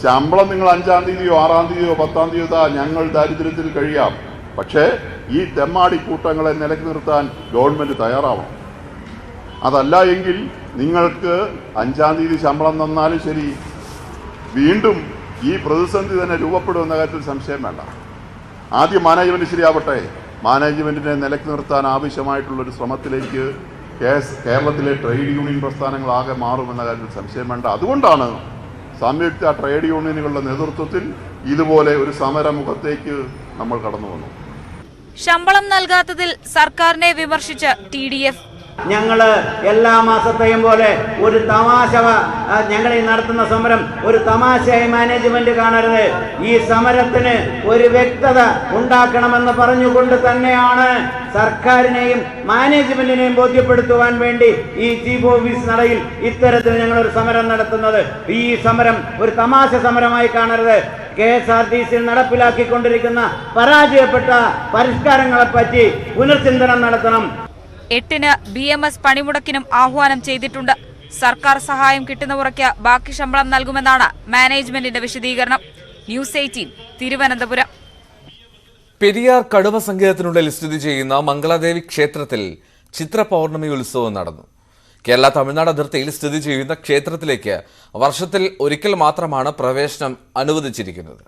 ശമ്പളം നിങ്ങൾ 5-ാം തീയതിയോ 6-ാം തീയതിയോ 10-ാം തീയതിയോ ഞങ്ങൾ ദാരിദ്ര്യത്തിൽ കഴിയാം, പക്ഷേ ഈ തെമ്മാടി കൂട്ടങ്ങളെ നിലയ്ക്ക് നിർത്താൻ ഗവൺമെന്റ് തയ്യാറാവണം. അതല്ല എങ്കിൽ നിങ്ങൾക്ക് 5-ാം തീയതി ശമ്പളം തന്നാലും ശരി, വീണ്ടും ഈ പ്രതിസന്ധി തന്നെ രൂപപ്പെടുമെന്ന കാര്യത്തിൽ സംശയം വേണ്ട. ആദ്യം മാനേജ്മെന്റ് ശരിയാവട്ടെ. മാനേജ്മെന്റിനെ നിലയ്ക്ക് നിർത്താൻ ആവശ്യമായിട്ടുള്ളൊരു ശ്രമത്തിലേക്ക് കേരളത്തിലെ ട്രേഡ് യൂണിയൻ പ്രസ്ഥാനങ്ങളാകെ മാറുമെന്ന കാര്യത്തിൽ സംശയം വേണ്ട. അതുകൊണ്ടാണ് സംയുക്ത ട്രേഡ് യൂണിയനുകളുടെ നേതൃത്വത്തിൽ ഇതുപോലെ ഒരു സമരമുഖത്തേക്ക് നമ്മൾ കടന്നു വന്നു. ശമ്പളം നൽകാത്തതിൽ സർക്കാരിനെ വിമർശിച്ച് TDF. ഞങ്ങൾ എല്ലാ മാസത്തെയും പോലെ ഒരു തമാശ, ഞങ്ങൾ ഈ നടത്തുന്ന സമരം ഒരു തമാശയായി മാനേജ്മെന്റ് കാണരുത്. ഈ സമരത്തിന് ഒരു വ്യക്തത ഉണ്ടാക്കണമെന്ന് പറഞ്ഞുകൊണ്ട് തന്നെയാണ് സർക്കാരിനെയും മാനേജ്മെന്റിനെയും ബോധ്യപ്പെടുത്തുവാൻ വേണ്ടി ഈ ചീഫ് ഓഫീസ് നടയിൽ ഇത്തരത്തിൽ ഞങ്ങൾ ഒരു സമരം നടത്തുന്നത്. ഈ സമരം ഒരു തമാശ സമരമായി കാണരുത്. KSRTC നടപ്പിലാക്കിക്കൊണ്ടിരിക്കുന്ന പരാജയപ്പെട്ട പരിഷ്കാരങ്ങളെപ്പറ്റി പുനർചിന്തനം നടത്തണം. 8-ന് BMS പണിമുടക്കിനും ആഹ്വാനം ചെയ്തിട്ടുണ്ട്. സർക്കാർ സഹായം കിട്ടുന്ന മുറയ്ക്ക് ബാക്കി ശമ്പളം നൽകുമെന്നാണ് മാനേജ്മെന്റിന്റെ വിശദീകരണം. ന്യൂസ് 18 തിരുവനന്തപുരം. പെരിയാർ കടുവ സങ്കേതത്തിനുള്ളിൽ സ്ഥിതി ചെയ്യുന്ന മംഗളാദേവി ക്ഷേത്രത്തിൽ ചിത്ര പൗർണമി ഉത്സവം നടന്നു. കേരള തമിഴ്നാട് അതിർത്തിയിൽ സ്ഥിതി ചെയ്യുന്ന ക്ഷേത്രത്തിലേക്ക് വർഷത്തിൽ ഒരിക്കൽ മാത്രമാണ് പ്രവേശനം അനുവദിച്ചിരിക്കുന്നത്.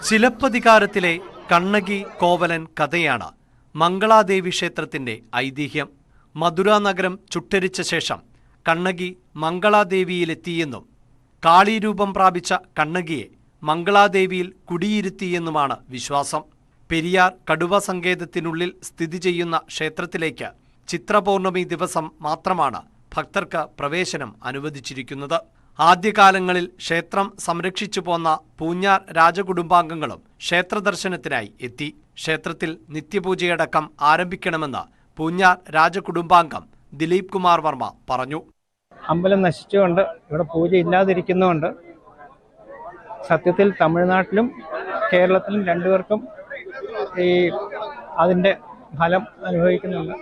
ചിലപ്പതികാരത്തിലെ കണ്ണകി കോവലൻ കഥയാണ് മംഗളാദേവി ക്ഷേത്രത്തിന്റെ ഐതിഹ്യം. മധുര നഗരം ചുട്ടരിച്ച ശേഷം കണ്ണകി മംഗളാദേവിയിലെത്തിയെന്നും കാളീരൂപം പ്രാപിച്ച കണ്ണകിയെ മംഗളാദേവിയിൽ കുടിയിരുത്തിയെന്നുമാണ് വിശ്വാസം. പെരിയാർ കടുവ സങ്കേതത്തിനുള്ളിൽ സ്ഥിതി ചെയ്യുന്ന ക്ഷേത്രത്തിലേക്ക് ചിത്രപൗർണമി ദിവസം മാത്രമാണ് ഭക്തർക്ക് പ്രവേശനം അനുവദിച്ചിരിക്കുന്നത്. ആദ്യകാലങ്ങളിൽ ക്ഷേത്രം സംരക്ഷിച്ചു പോന്ന പൂഞ്ഞാർ രാജകുടുംബാംഗങ്ങളും ക്ഷേത്രദർശനത്തിനായി എത്തി. ക്ഷേത്രത്തിൽ നിത്യപൂജയടക്കം ആരംഭിക്കണമെന്ന് പൂഞ്ഞാർ രാജകുടുംബാംഗം ദിലീപ് കുമാർ വർമ്മ പറഞ്ഞു. അമ്പലം നശിച്ചുകൊണ്ട് ഇവിടെ പൂജ ഇല്ലാതിരിക്കുന്നതുകൊണ്ട് സത്യത്തിൽ തമിഴ്നാട്ടിലും കേരളത്തിലും രണ്ടുപേർക്കും ഈ അതിൻ്റെ ഫലം അനുഭവിക്കുന്നുണ്ട്.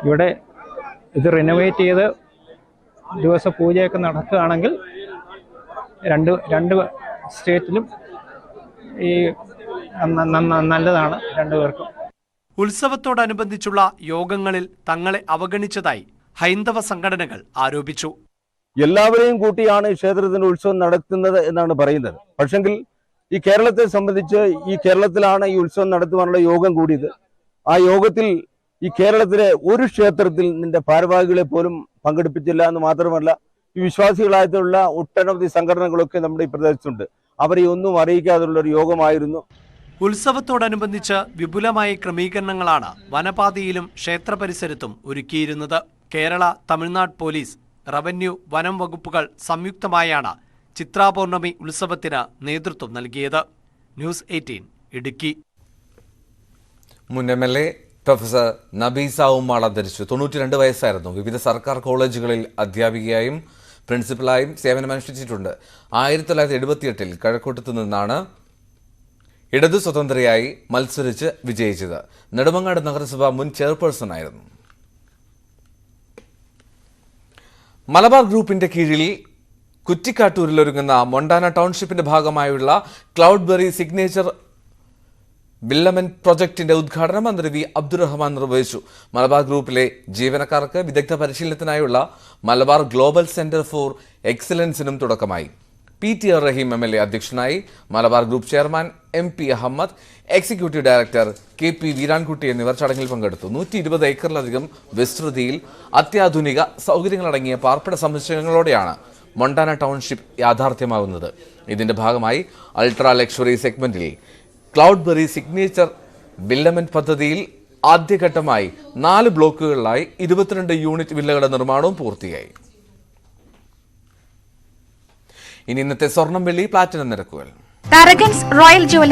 ഇവിടെ ഇത് റിനോവേറ്റ് ചെയ്ത് ദിവസ പൂജയൊക്കെ നടക്കുകയാണെങ്കിൽ രണ്ട് സ്റ്റേറ്റിലും ഈ നല്ലതാണ് രണ്ടുപേർക്കും. ഉത്സവത്തോടനുബന്ധിച്ചുള്ള യോഗങ്ങളിൽ തങ്ങളെ അവഗണിച്ചതായി ഹൈന്ദവ സംഘടനകൾ ആരോപിച്ചു. എല്ലാവരെയും കൂട്ടിയാണ് ക്ഷേത്രത്തിന്റെ ഉത്സവം നടത്തുന്നത് എന്നാണ് പറയുന്നത്. പക്ഷെങ്കിൽ ഈ കേരളത്തെ സംബന്ധിച്ച് ഈ കേരളത്തിലാണ് ഈ ഉത്സവം നടത്തുവാനുള്ള യോഗം കൂടിയത്. ആ യോഗത്തിൽ ഈ കേരളത്തിലെ ഒരു ക്ഷേത്രത്തിൽ നിന്റെ ഭാരവാഹികളെ പോലും പങ്കെടുപ്പിച്ചില്ല എന്ന് മാത്രമല്ല ഈ വിശ്വാസികളായിട്ടുള്ള ഒട്ടനവധി സംഘടനകളൊക്കെ നമ്മുടെ ഈ പ്രദേശത്തുണ്ട്. അവരെ ഒന്നും അറിയിക്കാതുള്ള ഒരു യോഗമായിരുന്നു. ഉത്സവത്തോടനുബന്ധിച്ച് വിപുലമായ ക്രമീകരണങ്ങളാണ് വനപാതയിലും ക്ഷേത്ര പരിസരത്തും ഒരുക്കിയിരുന്നത്. കേരള, തമിഴ്നാട് പോലീസ്, റവന്യൂ, വനം വകുപ്പുകൾ സംയുക്തമായാണ് ചിത്രാപൗർണമി ഉത്സവത്തിന് നേതൃത്വം നൽകിയത്. ന്യൂസ് 18 ഇടുക്കി. മുൻ MLA പ്രൊഫസർ നബീസ ഉമ്മാൾ അന്തരിച്ചു. 92 വയസ്സായിരുന്നു. വിവിധ സർക്കാർ കോളേജുകളിൽ അധ്യാപികയായും പ്രിൻസിപ്പലായും സേവനമനുഷ്ഠിച്ചിട്ടുണ്ട്. 1978 കഴക്കൂട്ടത്തു നിന്നാണ് ഇടതു സ്വതന്ത്രയായി മത്സരിച്ച് വിജയിച്ചത്. നെടുമങ്ങാട് നഗരസഭ മുൻ ചെയർപേഴ്സൺ ആയിരുന്നു. മലബാർ ഗ്രൂപ്പിന്റെ കീഴിൽ കുറ്റിക്കാട്ടൂരിൽ ഒരുങ്ങുന്ന മൊണ്ടാന ടൗൺഷിപ്പിന്റെ ഭാഗമായുള്ള ക്ലൗഡ്ബെറി സിഗ്നേച്ചർ ബില്ലമെന്റ് പ്രൊജക്ടിന്റെ ഉദ്ഘാടനം മന്ത്രി വി അബ്ദുറഹ്മാൻ നിർവഹിച്ചു. മലബാർ ഗ്രൂപ്പിലെ ജീവനക്കാർക്ക് വിദഗ്ധ പരിശീലനത്തിനായുള്ള മലബാർ ഗ്ലോബൽ സെന്റർ ഫോർ എക്സലൻസിനും തുടക്കമായി. PT റഹീം MLA അധ്യക്ഷനായി. Malabar group chairman MP Ahmed, executive director KP Veerankutty എന്നിവർ ചടങ്ങിൽ പങ്കെടുത്തു. 120 ഏക്കറിലധികം വിസ്തൃതിയിൽ അത്യാധുനിക സൗകര്യങ്ങളടങ്ങിയ പാർപ്പിട സമുച്ചയങ്ങളോടെയാണ് മൊണ്ടാന ടൗൺഷിപ്പ് യാഥാർത്ഥ്യമാകുന്നത്. ഇതിന്റെ ഭാഗമായി അൾട്രാ ലക്ഷറി സെഗ്മെന്റിൽ ക്ലൗഡ്ബെറി സിഗ്നേച്ചർ ബില്ലമെന്റ് പദ്ധതിയിൽ ആദ്യഘട്ടമായി 4 ബ്ലോക്കുകളിലായി 22 യൂണിറ്റ് വില്ലകളുടെ നിർമ്മാണവും പൂർത്തിയായി. ഇനി ഇന്നത്തെ സ്വർണം, വെള്ളി, പ്ലാറ്റിനം നിരക്കുകൾ. Tharakans royal jeweller